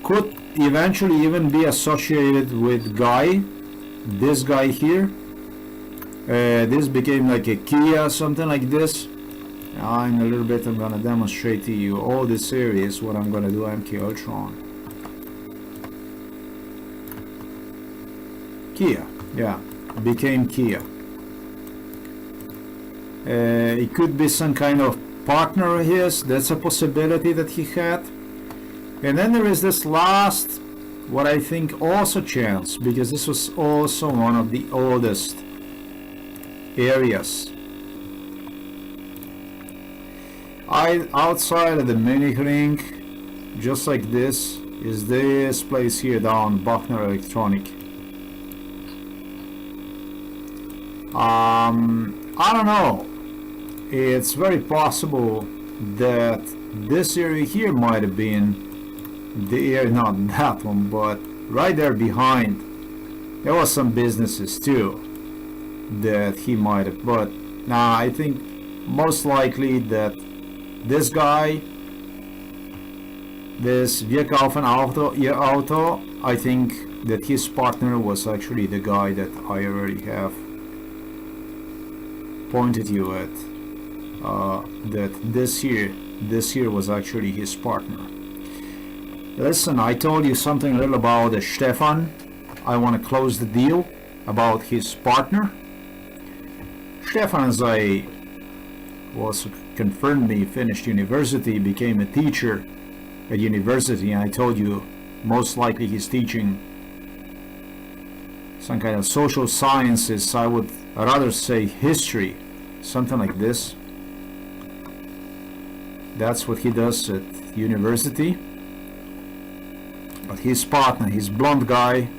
Could eventually even be associated with Guy, this guy here. This became like a Kia, something like this. In a little bit I'm gonna demonstrate to you all this area is what I'm gonna do. MK Ultron. Kia, yeah, became Kia. It could be some kind of partner of his. That's a possibility that he had. And then there is this last, what I think also chance, because this was also one of the oldest areas. Outside of the Munich ring, just like this, is this place here down, Bachner Electronic. I don't know. It's very possible that this area here might have been the area, not that one, but right there behind. There was some businesses too that he might have, but nah, I think most likely that this guy, this Wir kaufen Auto, ihr Auto, I think that his partner was actually the guy that I already have pointed you at. That this here was actually his partner. Listen, I told you something a little about Stefan. I want to close the deal about his partner. Stefan, as I was confirmed me, finished university, became a teacher at university, and I told you most likely he's teaching some kind of social sciences. I would rather say history, something like this. That's what he does at university. But his partner, his blonde guy,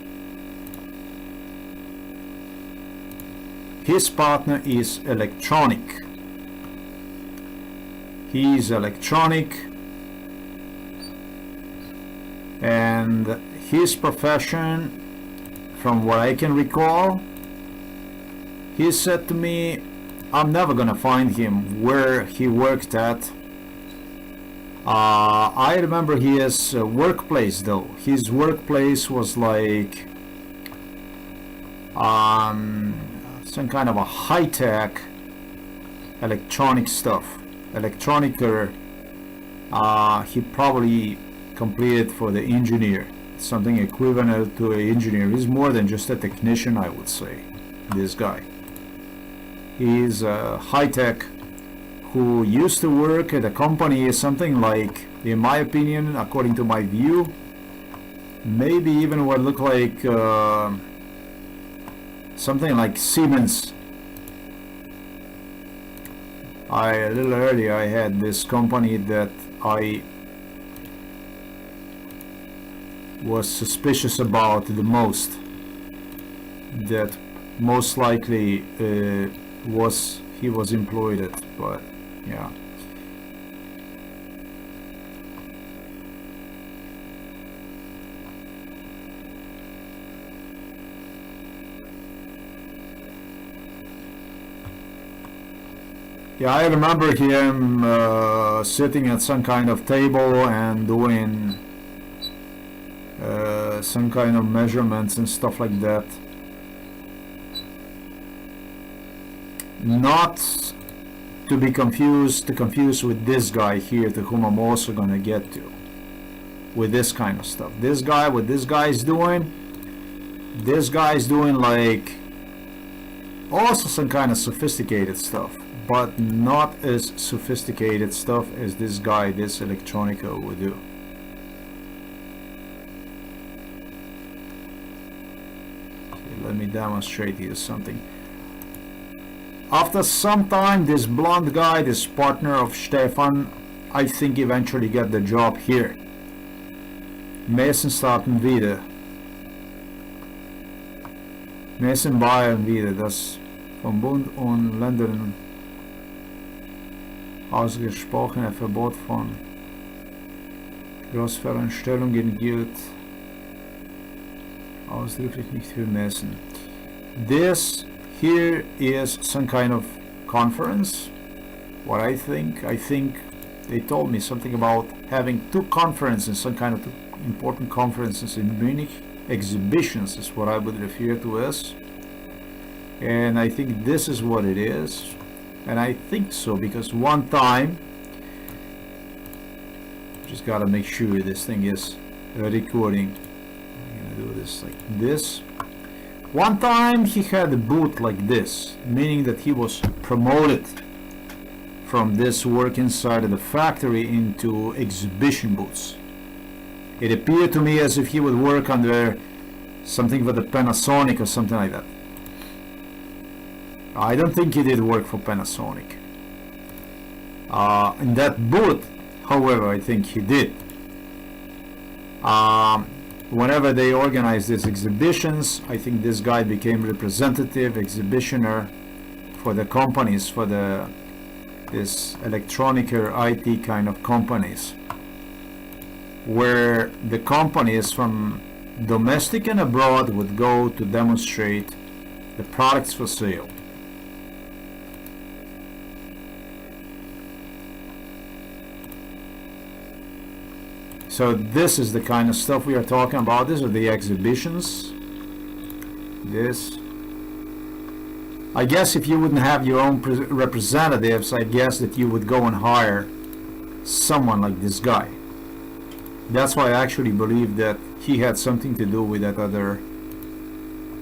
his partner is electronic. He is electronic, and his profession, from what I can recall, he said to me, I'm never gonna find him where he worked at. I remember his workplace though. His workplace was like some kind of a high-tech electronic stuff. Electronicer. He probably completed for the engineer, something equivalent to an engineer. He's more than just a technician, I would say, this guy. He's a high-tech who used to work at a company, something like, in my opinion, according to my view, maybe even what looked like something like Siemens. A little earlier I had this company that I was suspicious about the most, that most likely he was employed at, but yeah. Yeah, I remember him sitting at some kind of table and doing some kind of measurements and stuff like that. Not to be confused with this guy here, to whom I'm also gonna get to, with this kind of stuff. This guy, what this guy is doing like also some kind of sophisticated stuff, but not as sophisticated stuff as this guy, this electronica, would do. Okay, let me demonstrate here something. After some time, this blonde guy, this partner of Stefan, I think eventually get the job here. Messen starten wieder. Messen Bayern wieder, das vom Bund und Ländern ausgesprochene Verbot von Großveranstaltungen gilt ausdrücklich nicht für Messen. This here is some kind of conference. What I think they told me something about having two conferences, some kind of two important conferences in Munich. Exhibitions is what I would refer to as. And I think this is what it is. And I think so because one time, just gotta make sure this thing is recording. I'm gonna do this like this. One time he had a booth like this, meaning that he was promoted from this work inside of the factory into exhibition booths. It appeared to me as if he would work under something with a Panasonic or something like that. I don't think he did work for Panasonic. In that booth, however, I think he did. Whenever they organized these exhibitions, I think this guy became representative exhibitioner for the companies, for this electronic or IT kind of companies, where the companies from domestic and abroad would go to demonstrate the products for sale. So this is the kind of stuff we are talking about. These are the exhibitions. This. I guess if you wouldn't have your own representatives, I guess that you would go and hire someone like this guy. That's why I actually believe that he had something to do with that other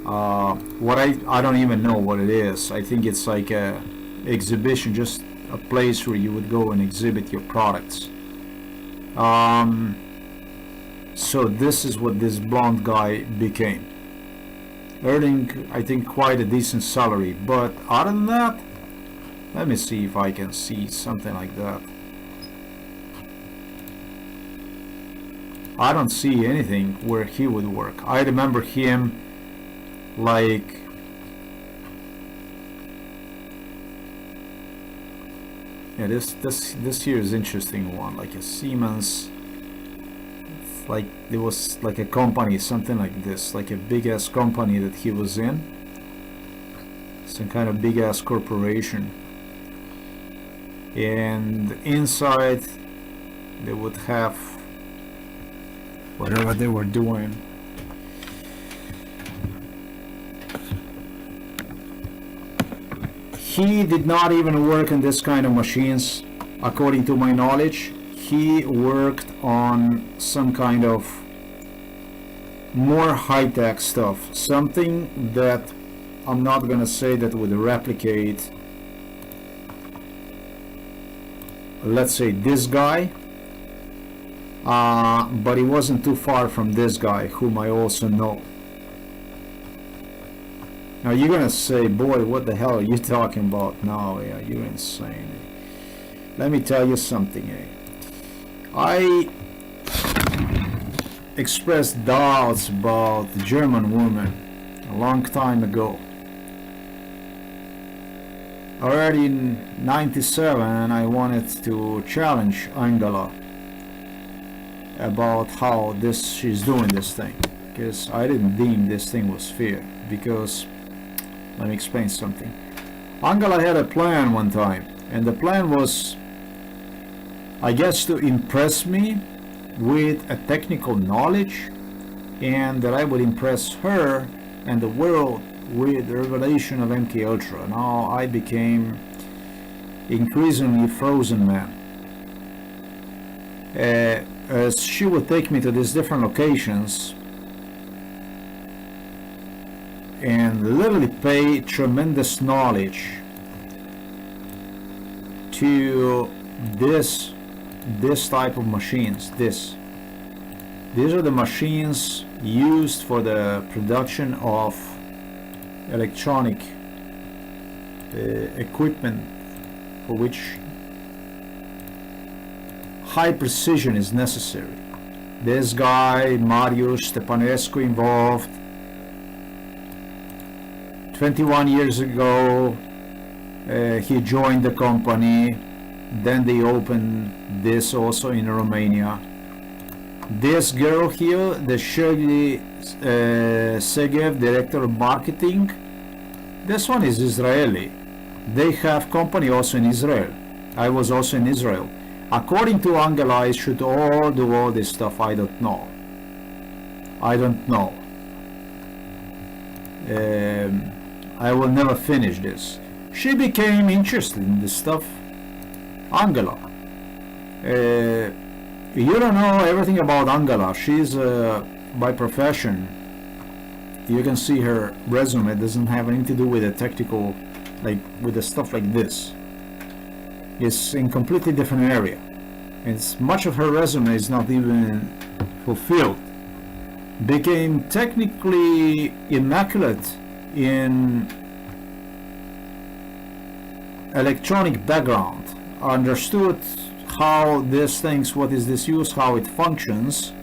What I don't even know what it is. I think it's like a exhibition, just a place where you would go and exhibit your products. So this is what this blonde guy became, earning I think quite a decent salary. But other than that, let me see if I can see something like that. I don't see anything where he would work. I remember him like yeah, this here is interesting one, like a Siemens. It's like there was like a company, something like this, like a big ass company that he was in, some kind of big ass corporation, and inside they would have whatever they were doing. He did not even work on this kind of machines, according to my knowledge. He worked on some kind of more high-tech stuff, something that I'm not gonna say that would replicate, let's say, this guy, but he wasn't too far from this guy, whom I also know. Now you're gonna say, boy, what the hell are you talking about? No, yeah, you're insane. Let me tell you something. I expressed doubts about the German woman a long time ago. Already in '97, I wanted to challenge Angela about how she's doing this thing, because I didn't deem this thing was fair. Because let me explain something. Angela had a plan one time, and the plan was, I guess, to impress me with a technical knowledge, and that I would impress her and the world with the revelation of MK Ultra. Now I became increasingly frozen man. As she would take me to these different locations and literally pay tremendous knowledge to this type of machines. These are the machines used for the production of electronic equipment, for which high precision is necessary. This guy, Marius Stepanescu, involved 21 years ago. He joined the company. Then they opened this also in Romania. This girl here, the Shirley Segev, director of marketing, this one is Israeli. They have company also in Israel. I was also in Israel. According to Angela, I should all do all this stuff. I don't know. I will never finish this. She became interested in this stuff. Angela. You don't know everything about Angela. She's by profession. You can see her resume. It doesn't have anything to do with the technical, like with the stuff like this. It's in completely different area. It's much of her resume is not even fulfilled. Became technically immaculate in electronic background. Understood how these things, what is this use, how it functions.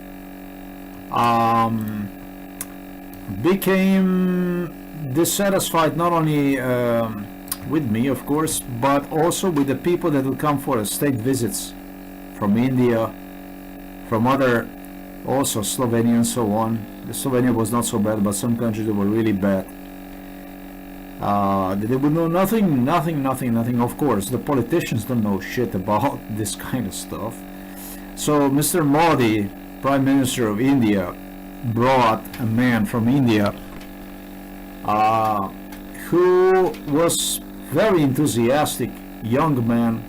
Became dissatisfied not only with me, of course, but also with the people that would come for state visits from India, from other, also Slovenia and so on. Slovenia was not so bad, but some countries that were really bad. They would know nothing. Of course, the politicians don't know shit about this kind of stuff. So Mr. Modi, Prime Minister of India, brought a man from India who was very enthusiastic young man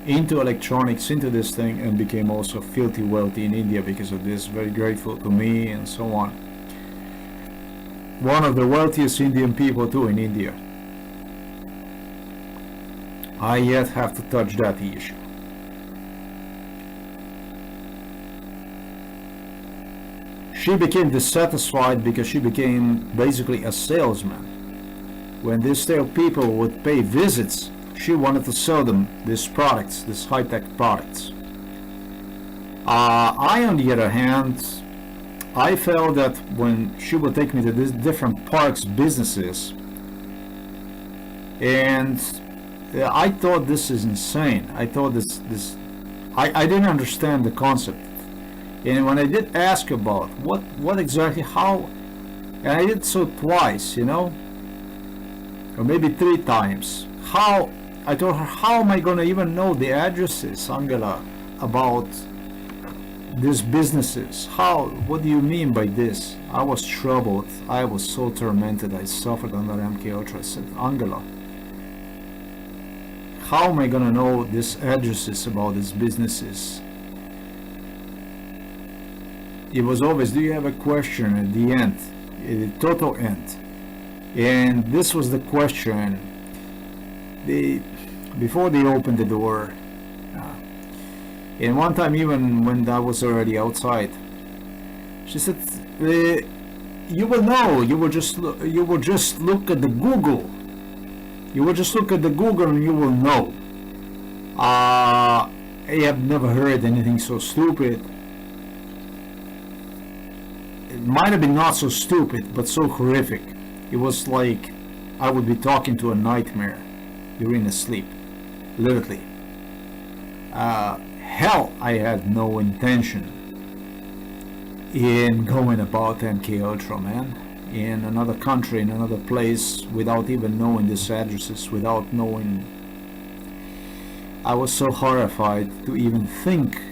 into electronics, into this thing, and became also filthy wealthy in India because of this, very grateful to me and so on. one of the wealthiest Indian people too in India. I yet have to touch that issue. She became dissatisfied because she became basically a salesman. When these people would pay visits, she wanted to sell them these products, these high-tech products. I, on the other hand, I felt that when she would take me to these different parks, businesses, and I thought this is insane. I thought I didn't understand the concept. And when I did ask about what exactly, how, and I did so twice, you know, or maybe 3 times. How, I told her, how am I gonna even know the addresses, Angela, about these businesses? How, what do you mean by this? I was troubled. I was so tormented. I suffered under MK Ultra. I said, Angela, how am I gonna know these addresses about these businesses? It was always, do you have a question at the end, at the total end? And this was the question. Before they opened the door, and one time even when I was already outside, she said, you will know, you will just look at the Google. You will just look at the Google and you will know. I have never heard anything so stupid. It might have been not so stupid, but so horrific. It was like I would be talking to a nightmare during a sleep, literally. Hell, I had no intention in going about MK Ultra, man. In another country, in another place, without even knowing these addresses, without knowing. I was so horrified to even think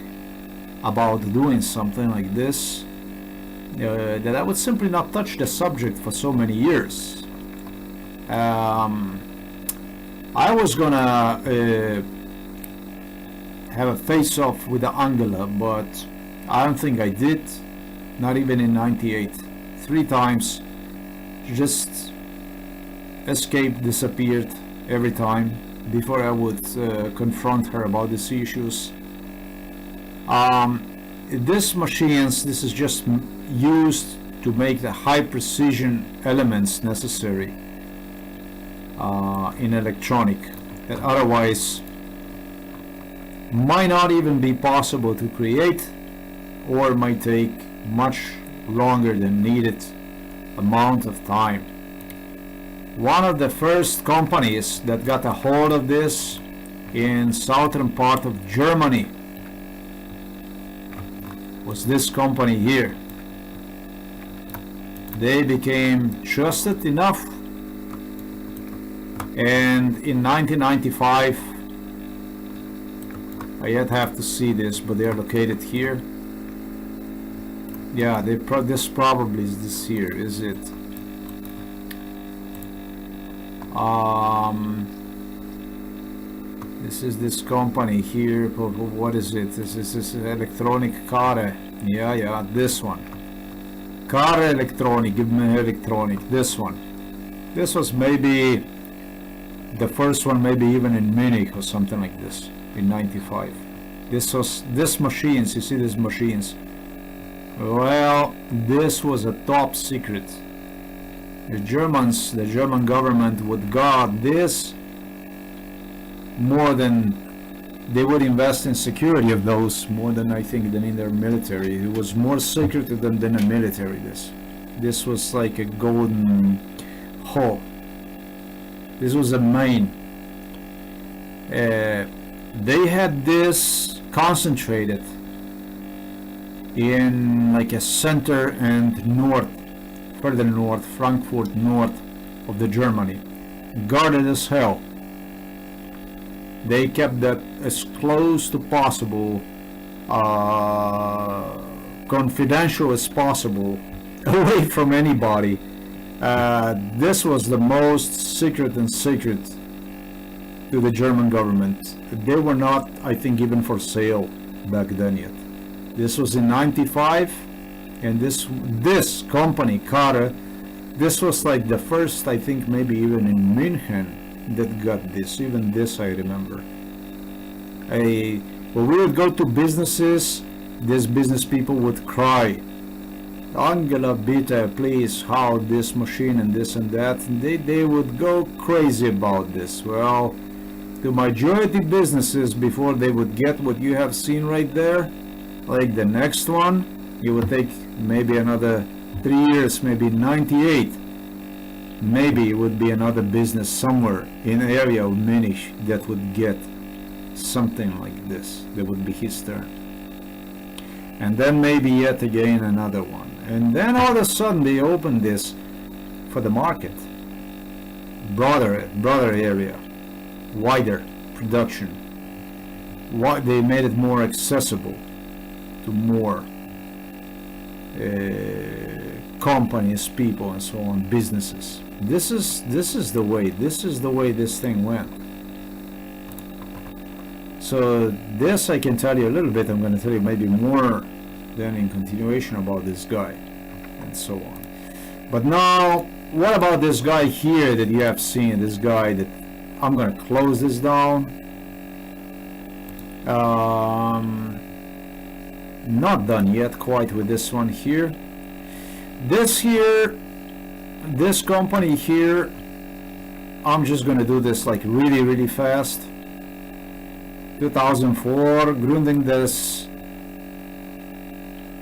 about doing something like this. That I would simply not touch the subject for so many years. I was gonna have a face-off with the Angela, but I don't think I did, not even in '98. 3 times, she just escaped, disappeared every time before I would confront her about these issues. These machines, this is just used to make the high precision elements necessary in electronic that otherwise might not even be possible to create, or might take much longer than needed amount of time. One of the first companies that got a hold of this in southern part of Germany was this company here. They became trusted enough, and in 1995, I yet have to see this, but they are located here. Yeah, this probably is this here, is it? This is this company here. What is it? This is electronic car. Yeah, this one. Car electronic, give me electronic. This one. This was maybe the first one, maybe even in Munich or something like this in '95. This machines. You see these machines? Well, this was a top secret. The German government would guard this more than they would invest in security of those, more than I think than in their military. It was more secretive than a military. This was like a golden hole. This was a main. They had this concentrated in like a center and further north, Frankfurt north of the Germany, guarded as hell. They kept that as close to possible, confidential as possible, away from anybody. This was the most secret and secret to the German government. They were not, I think, even for sale back then yet. This was in '95, and this company, Kara, This was like the first, I think, maybe even in München that got this. Even this I remember. When we would go to businesses, these business people would cry, Angela, bitte, please, how this machine and this and that. And they would go crazy about this. Well, the majority businesses, before they would get what you have seen right there, like the next one, it would take maybe another 3 years, maybe 98. Maybe it would be another business somewhere in the area of Munich that would get something like this. That would be his turn. And then maybe yet again another one. And then all of a sudden they opened this for the market. Broader area. Wider production. They made it more accessible to more companies, people, and so on, businesses. This is the way this thing went. So this I can tell you a little bit. I'm going to tell you maybe more then in continuation about this guy and so on. But now, what about this guy here that you have seen? This guy that I'm going to close this down. Not done yet quite with this one here. This company here, I'm just going to do this like really fast. 2004, Gründung des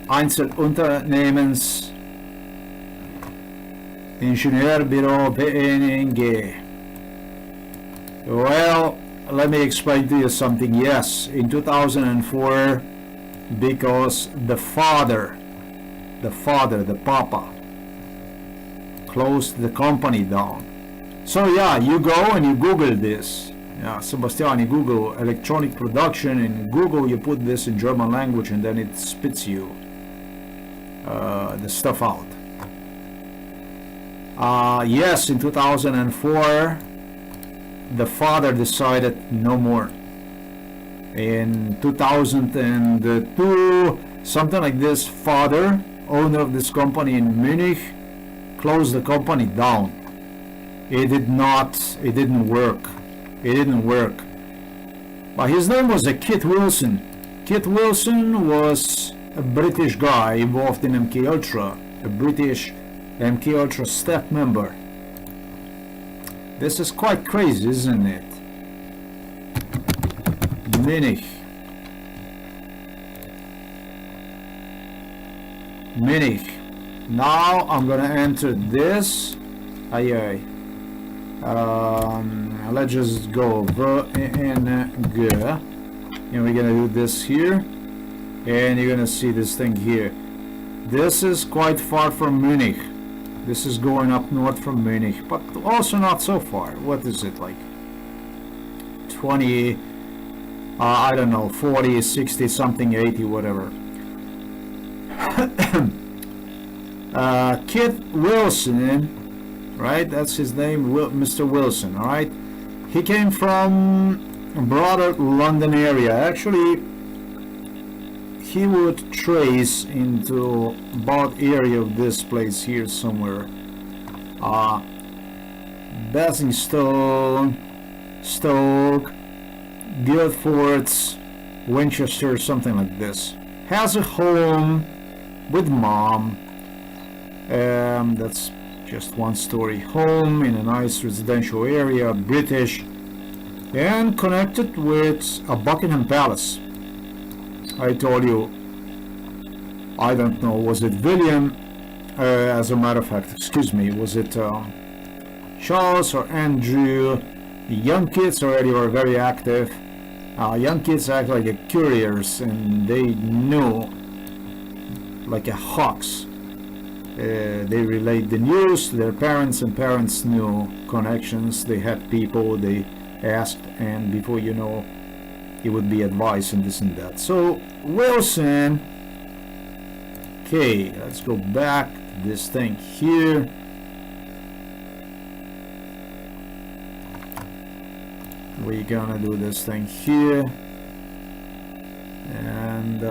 Einzelunternehmens Ingenieurbüro PNG. Well, let me explain to you something. Yes, in 2004, because the papa, closed the company down. So yeah, you go and you Google this. Yeah, Sebastian, you Google electronic production, in Google you put this in German language and then it spits you the stuff out. Yes, in 2004 the father decided no more. In 2002, something like this, father, owner of this company in Munich, closed the company down. It didn't work. But his name was Kit Wilson. Kit Wilson was a British guy involved in MK Ultra, a British MK Ultra staff member. This is quite crazy, isn't it? Munich. Now I'm gonna enter this. Let's just go VNG, and we're gonna do this here, and you're gonna see this thing here. This is quite far from Munich. This is going up north from Munich, but also not so far. What is it, like 20, I don't know, 40, 60 something, 80, whatever. Kit Wilson, right, that's his name, Mr. Wilson, all right. He came from a broader London area. Actually, he would trace into about area of this place here somewhere. Basingstoke, Stoke, Guildfords, Winchester, something like this. Has a home with mom. That's just one story home in a nice residential area, British, and connected with a Buckingham Palace. I told you, I don't know, was it William, as a matter of fact, excuse me, was it Charles or Andrew? The young kids already were very active. Young kids act like a couriers, and they knew like a hawks. They relayed the news to their parents, and parents knew connections. They had people they asked, and before you know, it would be advice and this and that. So Wilson, okay, let's go back to this thing here. We're gonna do this thing here, and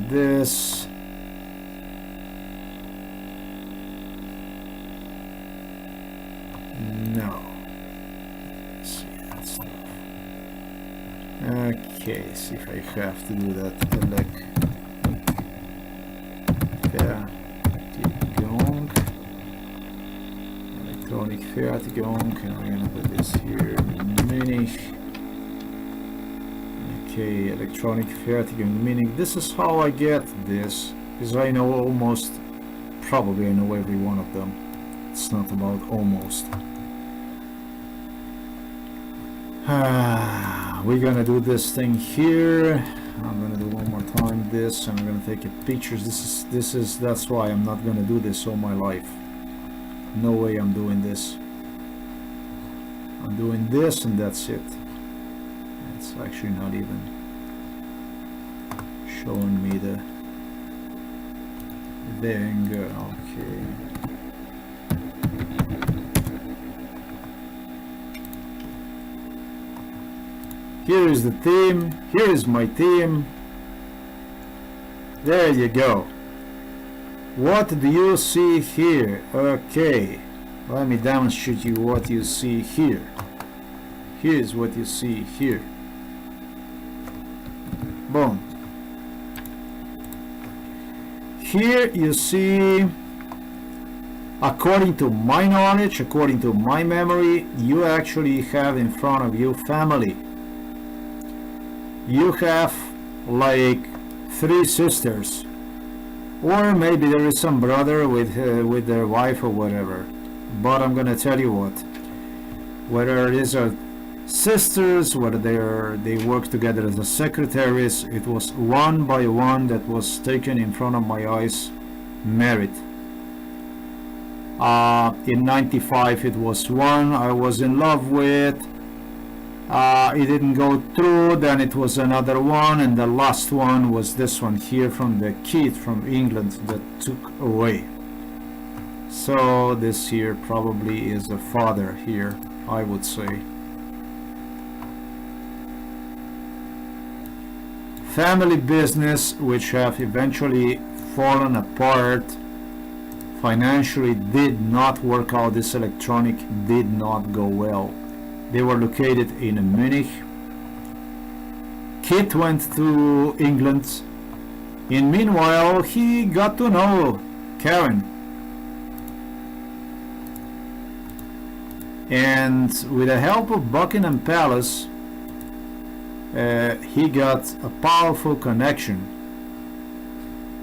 this. No. Let's see that stuff. Okay, see if I have to do that. Electronic Fertigung, and we're gonna put this here, Munich. Okay, Electronic Fertigung, Munich. This is how I get this, because I know almost, probably I know every one of them. It's not about almost. We're gonna do this thing here. I'm gonna do one more time this, and I'm gonna take a pictures. That's why I'm not gonna do this all my life. No way I'm doing this. I'm doing this and that's it. It's actually not even showing me the thing. Okay. Here is the theme. Here is my theme. There you go. What do you see here? Okay, let me demonstrate you what you see here. Here's what you see here. Boom. Here you see, according to my knowledge, according to my memory, you actually have in front of you family. You have like 3 sisters. Or maybe there is some brother with their wife or whatever. But I'm gonna tell you what. Whether these are sisters, whether they work together as a secretaries, it was one by one that was taken in front of my eyes, married. In '95 it was one I was in love with. It didn't go through, then it was another one, and the last one was this one here from the kid from England that took away. So this here probably is the father here, I would say. Family business which have eventually fallen apart, financially did not work out. This electronic did not go well. They were located in Munich. Kit went to England. In meanwhile, he got to know Karen. And with the help of Buckingham Palace, he got a powerful connection.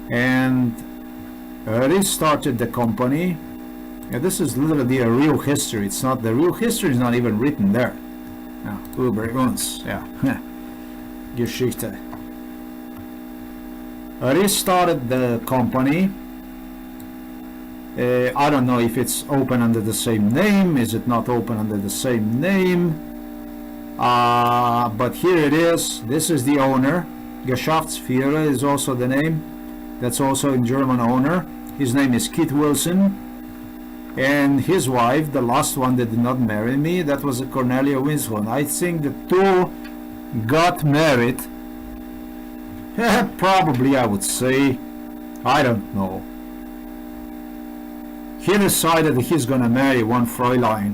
And he started the company. Yeah, this is literally a real history. It's not, the real history is not even written there. Ja, über uns, ja. Geschichte. He started the company. I don't know if it's open under the same name. Is it not open under the same name? But here it is. This is the owner. Geschäftsführer is also the name. That's also in German owner. His name is Kit Wilson. And his wife, the last one that did not marry me, that was Cornelia Winslow. I think the two got married. Probably, I would say. I don't know. He decided that he's gonna marry one Fräulein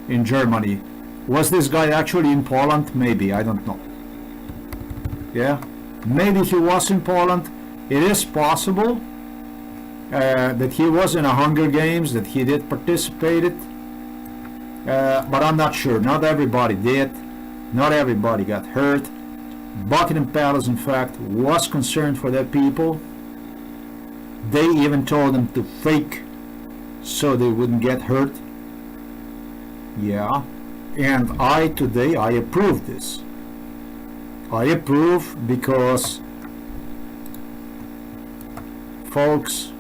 in Germany. Was this guy actually in Poland? Maybe, I don't know. Yeah, maybe he was in Poland. It is possible. That he was in a Hunger Games, that he did participate it, but I'm not sure. Not everybody did. Not everybody got hurt. Buckingham Palace, in fact, was concerned for their people. They even told them to fake so they wouldn't get hurt. Yeah, and today I approve this. I approve because, folks,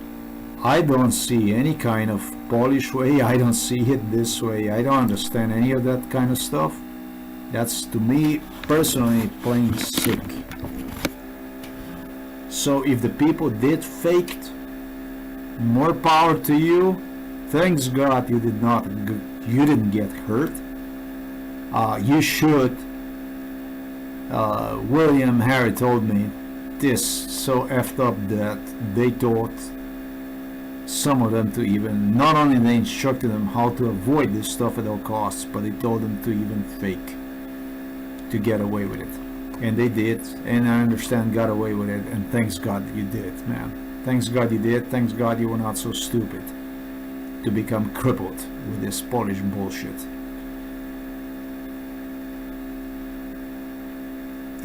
I don't see any kind of Polish way. I don't see it this way. I don't understand any of that kind of stuff. That's, to me, personally, plain sick. So if the people did fake it, more power to you. Thanks God you didn't get hurt. You should. William Harry told me this so effed up that they thought some of them to even, not only they instructed them how to avoid this stuff at all costs, but they told them to even fake to get away with it. And they did, and I understand got away with it, and thanks God you did, man. Thanks God you did, thanks God you were not so stupid to become crippled with this Polish bullshit.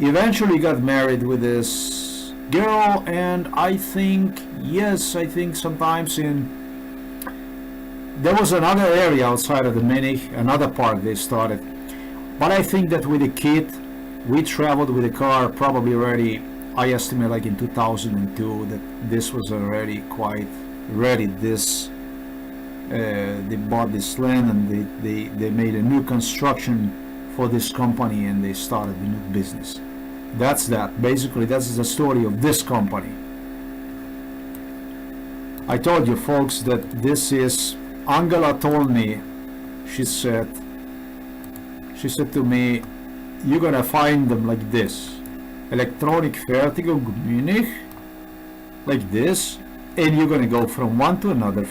Eventually got married with this girl, and I think, yes, I think sometimes there was another area outside of the Munich, another park they started, but I think that with the kid, we traveled with the car probably already, I estimate like in 2002, that this was already quite ready. They bought this land, and they made a new construction for this company, and they started a new business. That's that. Basically, that's the story of this company. I told you folks that this is, Angela told me, she said to me, you're gonna find them like this. Electronic Fertigung Munich, like this, and you're gonna go from one to another,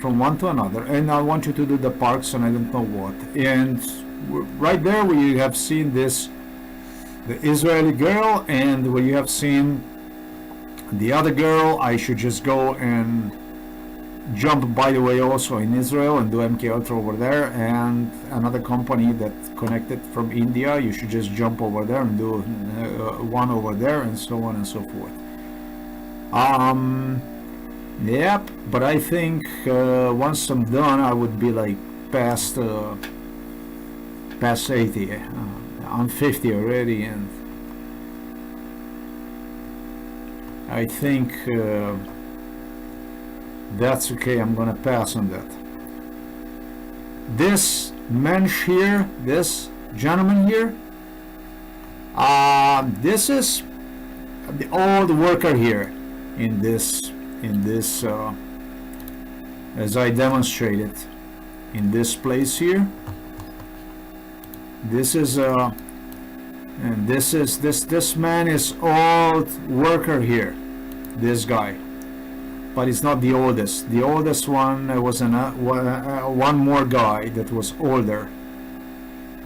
and I want you to do the parks and I don't know what. And right there where you have seen this, the Israeli girl, and where you have seen the other girl, I should just go and jump, by the way, also in Israel and do MK Ultra over there, and another company that connected from India, you should just jump over there and do one over there, and so on and so forth. Yep, but I think once I'm done, I would be like past 80. I'm 50 already, and I think that's okay. I'm gonna pass on that. This mensch here, this gentleman here, this is the old worker here in this as I demonstrated in this place here. This is and this man is old worker here, this guy, but he's not the oldest. The oldest one was one more guy that was older,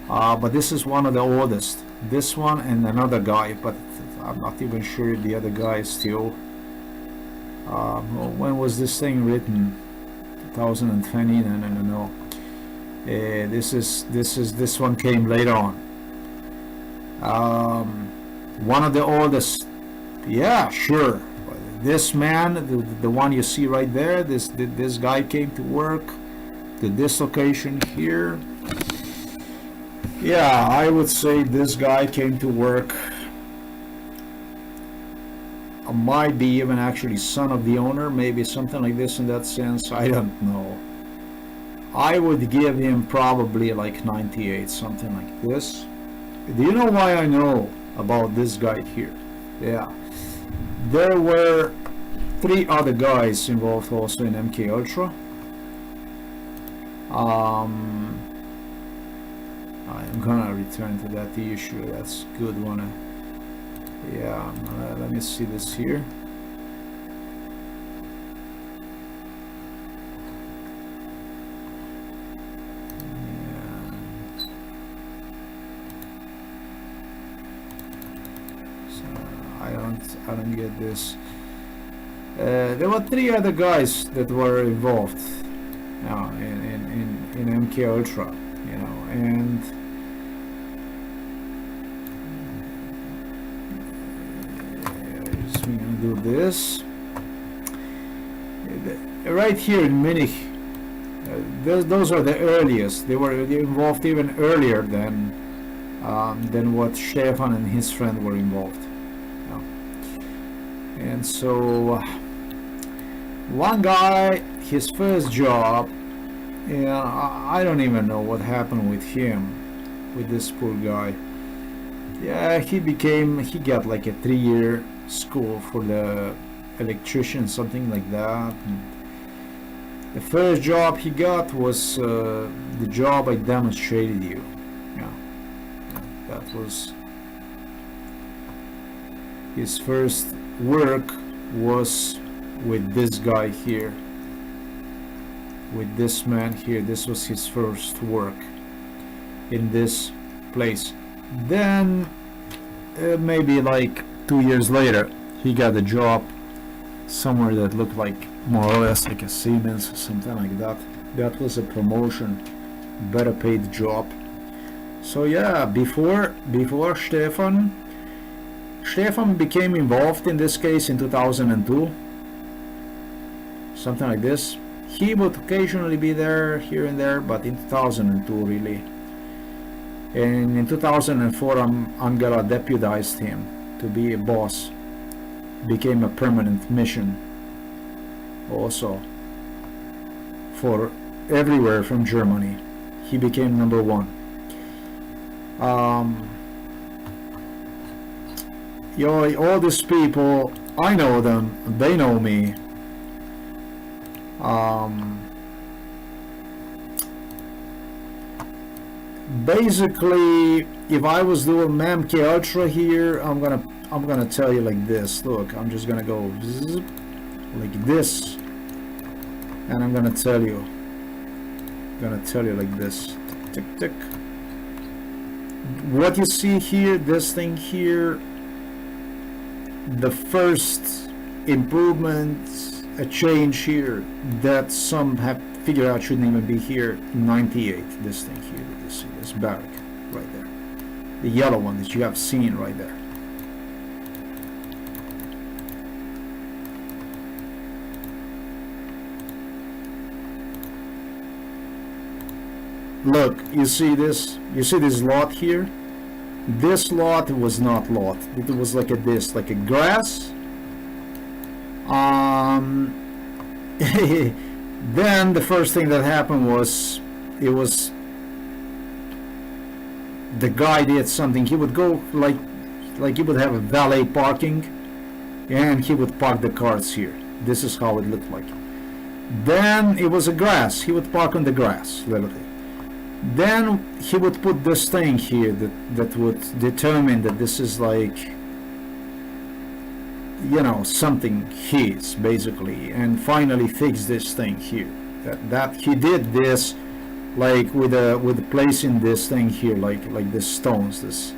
but this is one of the oldest, this one and another guy, but I'm not even sure the other guy is still when was this thing written? 2020? No. This one came later on. One of the oldest, yeah, sure. This man, the one you see right there, this guy came to work to this location here. Yeah, I would say this guy came to work. Might be even actually son of the owner, maybe something like this in that sense. I don't know. I would give him probably like 98, something like this. Do you know why I know about this guy here? Yeah, there were 3 other guys involved also in MK Ultra. I'm gonna return to that issue. That's a good one. Yeah, let me see this here. I don't get this. There were 3 other guys that were involved in MK Ultra, you know, and just gonna do this right here in Munich. Those are the earliest. They were involved even earlier than what Stefan and his friend were involved. And so one guy, his first job, I don't even know what happened with him, with this poor guy. Yeah, he got like a 3-year school for the electrician, something like that. And the first job he got was the job I demonstrated you. Yeah, that was his first work, was with this guy here. with this man here. This was his first work in this place. Then maybe like 2 years later, he got a job somewhere that looked like more or less like a Siemens, something like that. That was a promotion, better paid job. So yeah, before Stefan became involved in this case in 2002, something like this. He would occasionally be there here and there, but in 2002 really. And in 2004 Angela deputized him to be a boss, became a permanent mission also for everywhere from Germany. He became number one. You know, all these people, I know them, they know me. Basically, if I was doing MAMK Ultra here, I'm gonna tell you like this. Look, I'm just gonna go zip, like this, and I'm gonna tell you like this. Tick tick. What you see here, this thing here, the first improvements, a change here that some have figured out shouldn't even be here. 98. This thing here that you see, this barrack right there, the yellow one that you have seen right there. Look, you see this? You see this lot here? This lot was not lot. It was like this, like a grass. Then the first thing that happened was, the guy did something. He would go like he would have a valet parking, and he would park the cars here. This is how it looked like. Then it was a grass. He would park on the grass, literally. Then he would put this thing here that would determine that this is like, you know, something his, basically, and finally fix this thing here. That he did this like with placing this thing here, like the stones, this,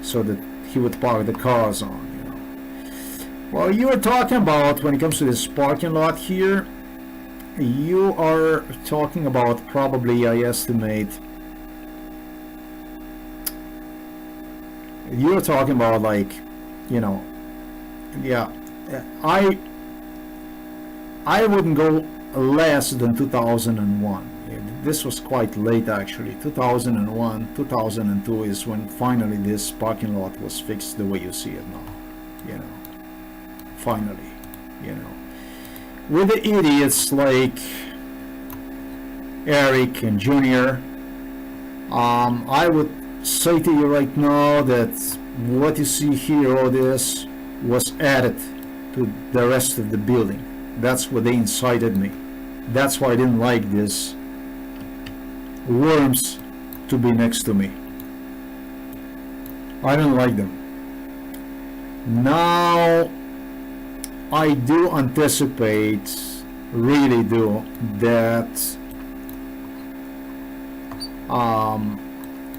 so that he would park the cars on, you know. Well, you were talking about, when it comes to this parking lot here, you are talking about probably, I estimate, you're talking about like, you know, yeah, I wouldn't go less than 2001. This was quite late actually. 2001, 2002 is when finally this parking lot was fixed the way you see it now, you know, finally, you know. With the idiots like Eric and Junior, I would say to you right now that what you see here, all this, was added to the rest of the building. That's what they incited me. That's why I didn't like these worms to be next to me. I don't like them. Now I do anticipate, really do, that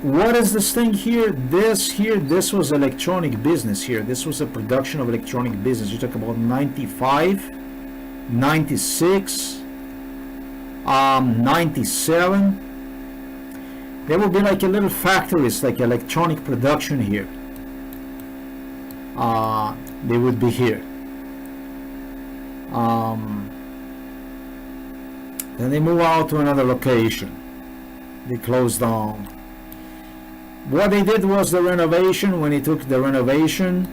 what is this thing here? This was electronic business here. This was a production of electronic business. You talk about 95, 96, 97. There will be like a little factories, like electronic production here. They would be here. Then they move out to another location. They closed down. What they did was the renovation. When they took the renovation,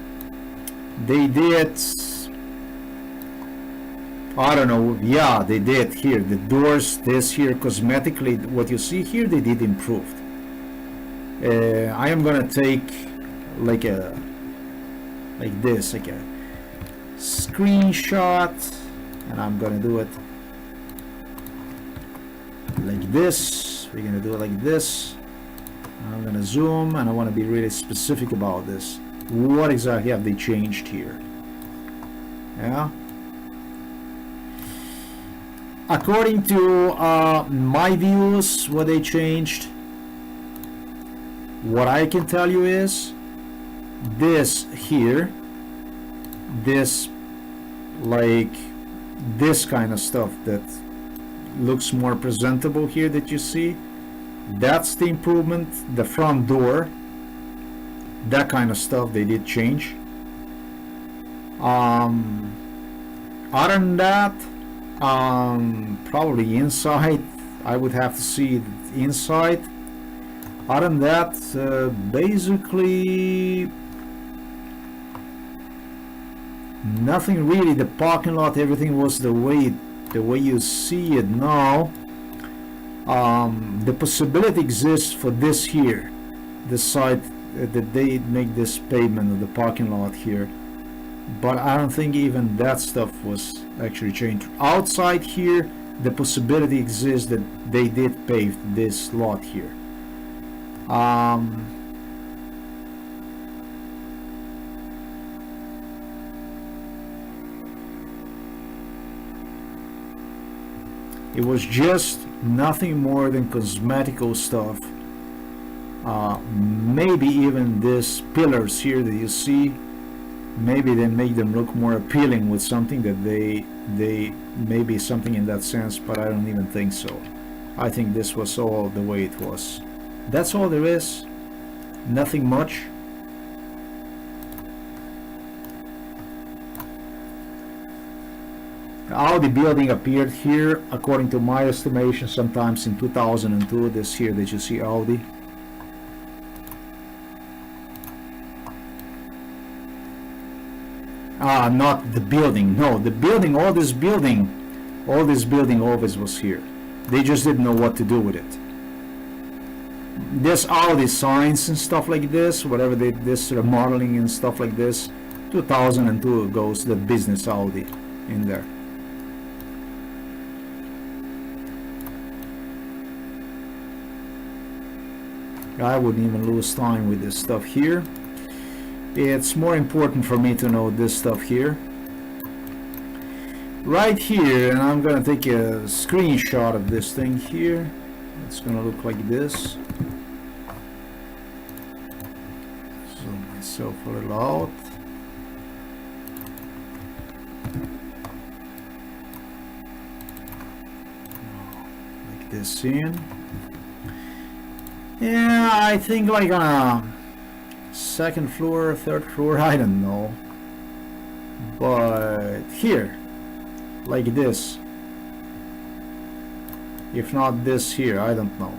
they did, I don't know, yeah, they did here, the doors, this here, cosmetically, what you see here, they did improved. I am gonna take like this, like a screenshot, and I'm gonna do it like this. We're gonna do it like this. I'm gonna zoom, and I want to be really specific about this. What exactly have they changed here? Yeah. according to my views, what they changed, what I can tell you is this here, this like this kind of stuff that looks more presentable here that you see, that's the improvement. The front door, that kind of stuff they did change. Other than that, probably inside, I would have to see it inside. Other than that, basically nothing really. The parking lot, everything was the way you see it now. The possibility exists for this here, this side that they make this pavement of the parking lot here, but I don't think even that stuff was actually changed. Outside here, the possibility exists that they did pave this lot here. It was just nothing more than cosmetical stuff. Maybe even these pillars here that you see, maybe they make them look more appealing with something that they maybe something in that sense, but I don't even think so. I think this was all the way it was. That's all there is. Nothing much. The Audi building appeared here, according to my estimation, sometimes in 2002. This here that you see Audi. Not the building. No, the building, all this building always was here. They just didn't know what to do with it. There's Audi signs and stuff like this, whatever they, this remodeling and stuff like this. 2002 goes the business Audi in there. I wouldn't even lose time with this stuff here. It's more important for me to know this stuff here. Right here, and I'm gonna take a screenshot of this thing here. It's gonna look like this. Zoom myself a little out. Like this in. Yeah, I think like on a second floor, third floor, I don't know. But here, like this. If not this here, I don't know.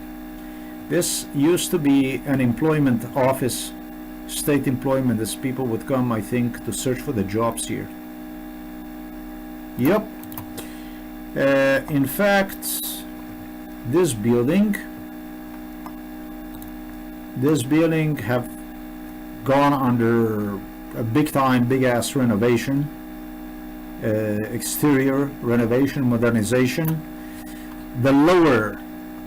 This used to be an employment office, state employment, as people would come, I think, to search for the jobs here. Yep. In fact, this building have gone under a big ass renovation, exterior renovation, modernization. The lower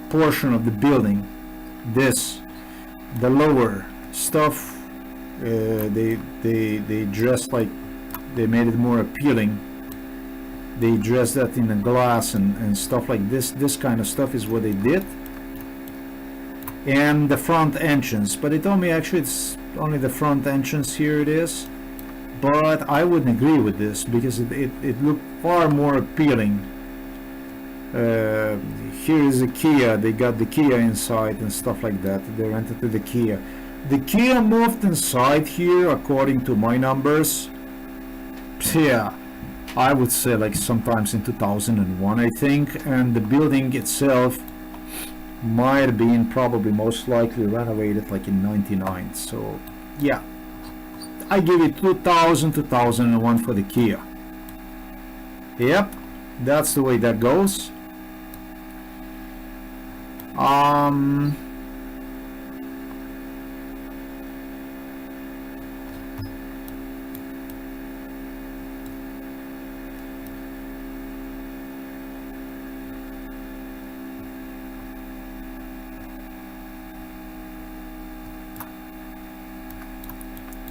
portion of the building, the lower stuff, they dressed like, they made it more appealing. They dressed that in the glass and stuff like this. This kind of stuff is what they did. And the front entrance, but they told me actually it's only the front entrance here it is, but I wouldn't agree with this because it looked far more appealing. Here is a Kia, they got the Kia inside and stuff like that. They rented to the Kia. The Kia moved inside here, according to my numbers, yeah, I would say like sometimes in 2001 I think, and the building itself might have been probably most likely renovated like in 99. So yeah, I give it 2001 for the Kia. Yep, that's the way that goes.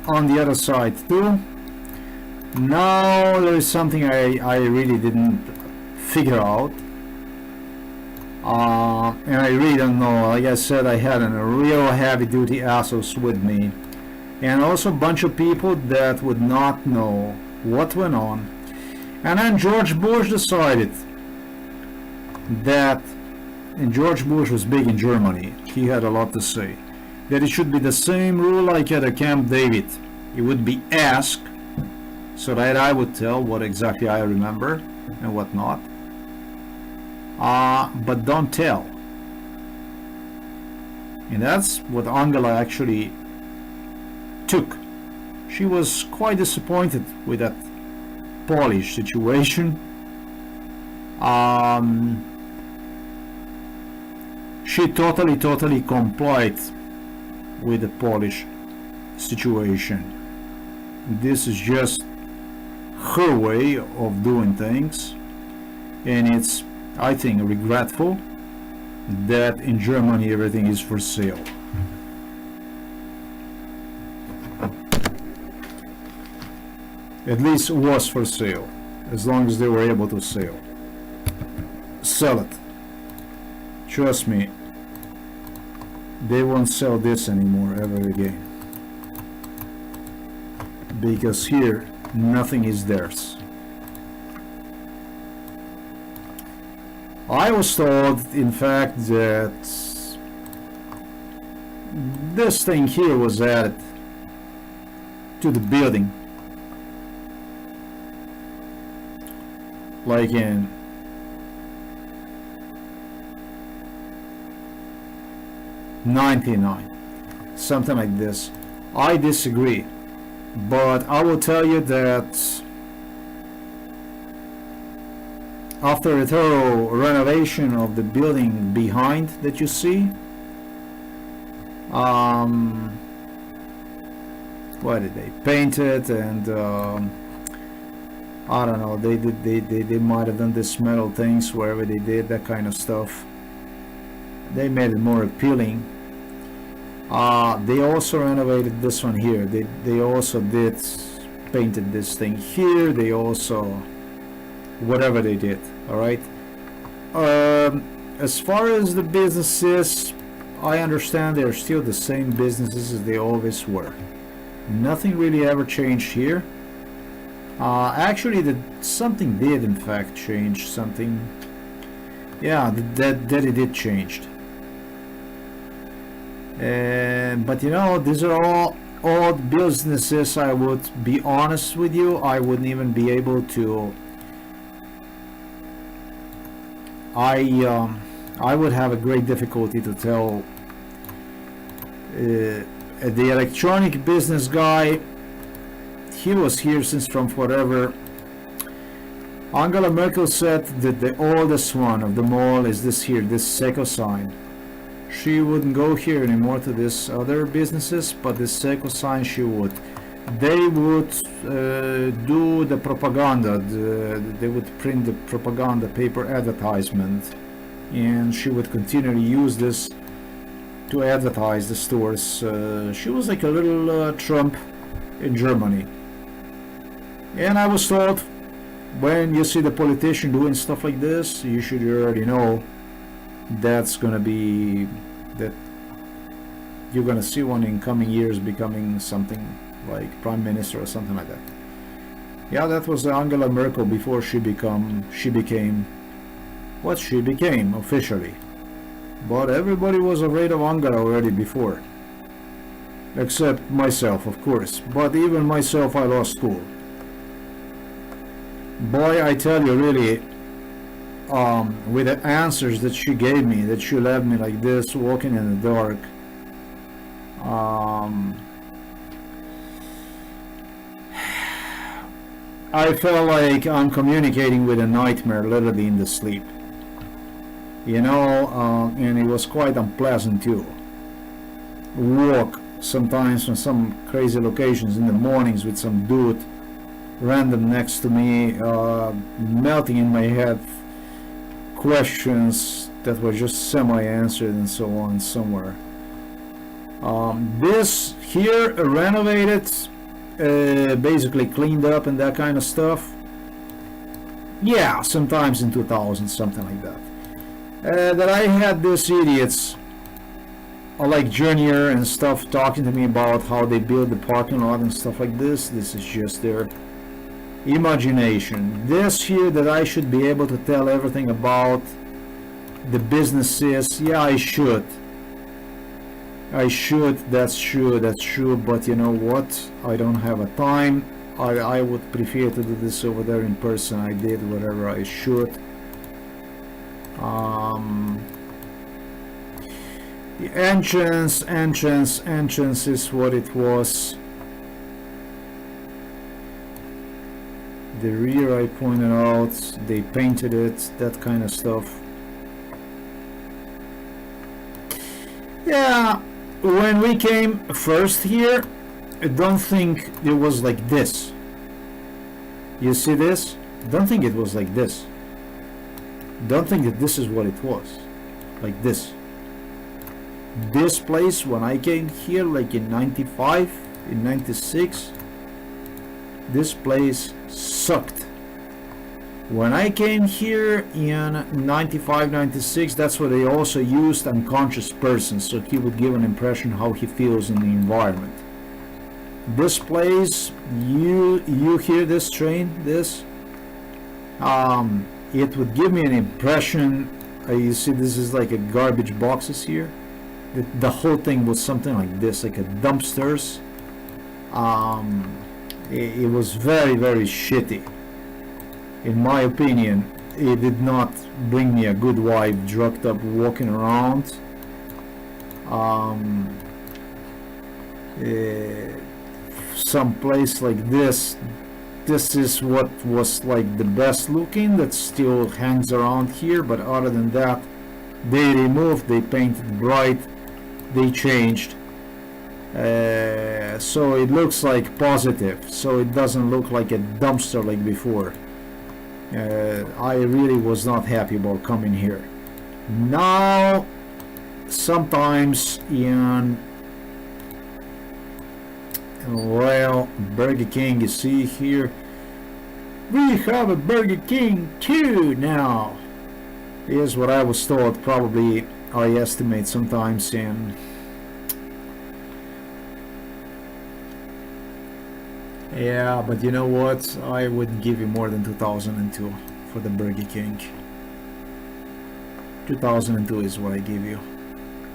On the other side too. Now there is something I really didn't figure out. And I really don't know. Like I said, I had a real heavy-duty assholes with me, and also a bunch of people that would not know what went on. And then George Bush decided that, and George Bush was big in Germany, he had a lot to say, that it should be the same rule like at a Camp David. It would be asked, so that I would tell what exactly I remember and what not. But don't tell. And that's what Angela actually took. She was quite disappointed with that Polish situation. She totally complied with the Polish situation. This is just her way of doing things, and it's, I think, regretful that in Germany everything is for sale. At least it was for sale, as long as they were able to sell it. Trust me, they won't sell this anymore ever again, because here nothing is theirs. I was told, in fact, that this thing here was added to the building like in '99, something like this. I disagree, but I will tell you that after a thorough renovation of the building behind that you see, what did they paint it, and I don't know, they might have done this metal things wherever they did that kind of stuff. They made it more appealing. They also renovated this one here. They also did painted this thing here. They also, whatever they did, all right. As far as the businesses, I understand they're still the same businesses as they always were. Nothing really ever changed here. Actually, something did in fact change. Something, yeah, that it did changed. But you know, these are all old businesses. I would be honest with you, I wouldn't even be able to. I would have a great difficulty to tell. The electronic business guy, he was here since from forever. Angela Merkel said that the oldest one of them all is this here, this Seco sign. She wouldn't go here anymore to this other businesses, but this Seco sign she would. They would do the propaganda, they would print the propaganda paper advertisement, and she would continually use this to advertise the stores. She was like a little Trump in Germany. And I was told, when you see the politician doing stuff like this, you should already know that's gonna be, that you're gonna see one in coming years becoming something like prime minister or something like that. Yeah, that was Angela Merkel before she became what she became officially. But everybody was afraid of Angela already before, except myself, of course. But even myself, I lost school. Boy, I tell you, really, with the answers that she gave me, that she left me like this, walking in the dark, I felt like I'm communicating with a nightmare, literally in the sleep. You know, and it was quite unpleasant too. Walk sometimes from some crazy locations in the mornings with some dude random next to me, melting in my head questions that were just semi-answered and so on somewhere. This here renovated, basically cleaned up and that kind of stuff. Yeah, sometimes in 2000, something like that. that I had these idiots like Junior and stuff talking to me about how they build the parking lot and stuff like this. This is just their imagination. This here that I should be able to tell everything about the businesses, yeah, I should, that's true, but you know what, I don't have a time. I would prefer to do this over there in person. I did whatever I should. The entrance is what it was. The rear I pointed out, they painted it, that kind of stuff. Yeah, when we came first here, I don't think it was like this. You see this? Don't think it was like this. Don't think that this is what it was. Like this. This place, when I came here, like in 95, in 96, this place sucked. When I came here in 95, 96, that's what they also used unconscious persons, so he would give an impression how he feels in the environment. This place, you hear this train, this, it would give me an impression, you see this is like a garbage boxes here. The whole thing was something like this, like a dumpsters. It was very, very shitty. In my opinion, it did not bring me a good vibe, drugged up walking around. Some place like this is what was like the best looking, that still hangs around here, but other than that, they removed, they painted bright, they changed. So it looks like positive, so it doesn't look like a dumpster like before. I really was not happy about coming here. Now, sometimes in, well, Burger King, you see here, we have a Burger King too now. Here's what I was told, probably I estimate sometimes in, yeah, but you know what, I wouldn't give you more than 2002 for the Burger King. 2002 is what I give you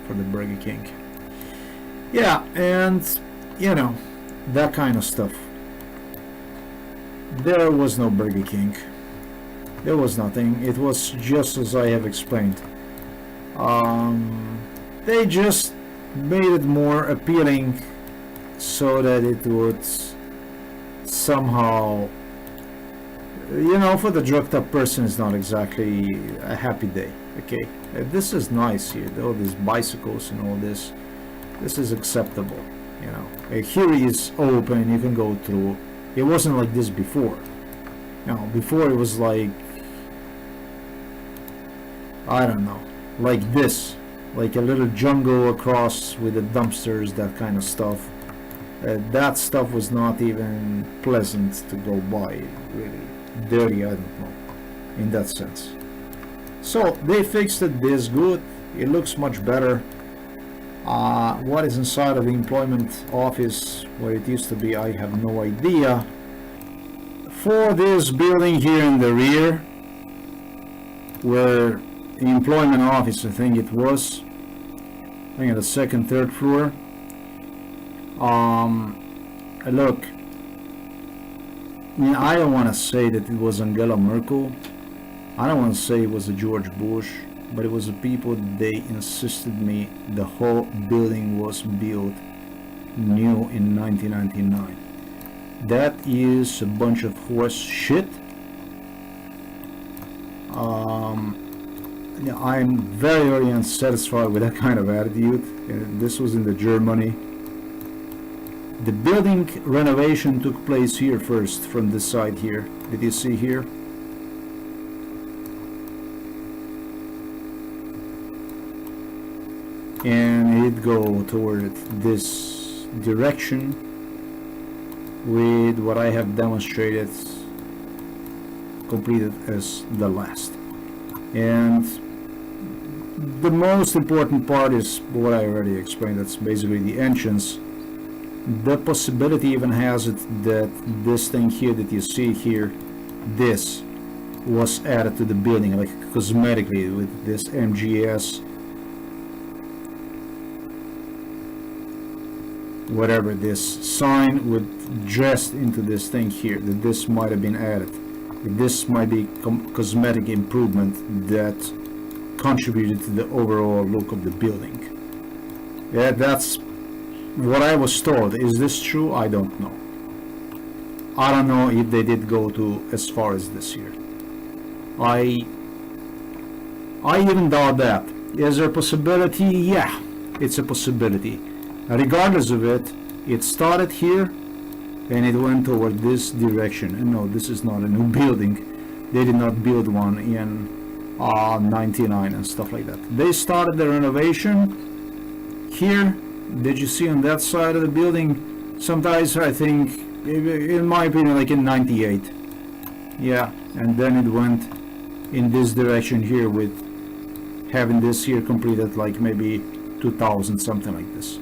for the Burger King. Yeah, and you know, that kind of stuff. There was no Burger King. There was nothing. It was just as I have explained. They just made it more appealing so that it would somehow, you know, for the drugged up person is not exactly a happy day. Okay, this is nice here, all these bicycles and all this. This is acceptable, you know. Here is open, you can go through. It wasn't like this before. You know, before it was like, I don't know, like this, like a little jungle across with the dumpsters, that kind of stuff. That stuff was not even pleasant to go by, really dirty, I don't know, in that sense. So they fixed it, this good, it looks much better. What is inside of the employment office where it used to be, I have no idea. For this building here in the rear, where the employment office, I think it was, I think at the second, third floor. Look, I mean, I don't want to say that it was Angela Merkel. I don't want to say it was a George Bush, but it was the people, they insisted me the whole building was built new in 1999. That is a bunch of horse shit. I'm very, very unsatisfied with that kind of attitude. This was in the Germany. The building renovation took place here first, from this side here. Did you see here? And it go toward this direction with what I have demonstrated completed as the last. And the most important part is what I already explained. That's basically the entrance. The possibility even has it that this thing here that you see here, this was added to the building, like cosmetically, with this MGS, whatever, this sign would dressed into this thing here, that this might have been added. This might be cosmetic improvement that contributed to the overall look of the building. Yeah, that's what I was told. Is this true? I don't know. I don't know if they did go to as far as this here. I even doubt that. Is there a possibility? Yeah, it's a possibility. Regardless of it, it started here and it went toward this direction. And no, this is not a new building. They did not build one in 99 and stuff like that. They started the renovation here. Did you see on that side of the building? Sometimes I think, in my opinion, like in 98. Yeah, and then it went in this direction here with having this here completed like maybe 2000, something like this.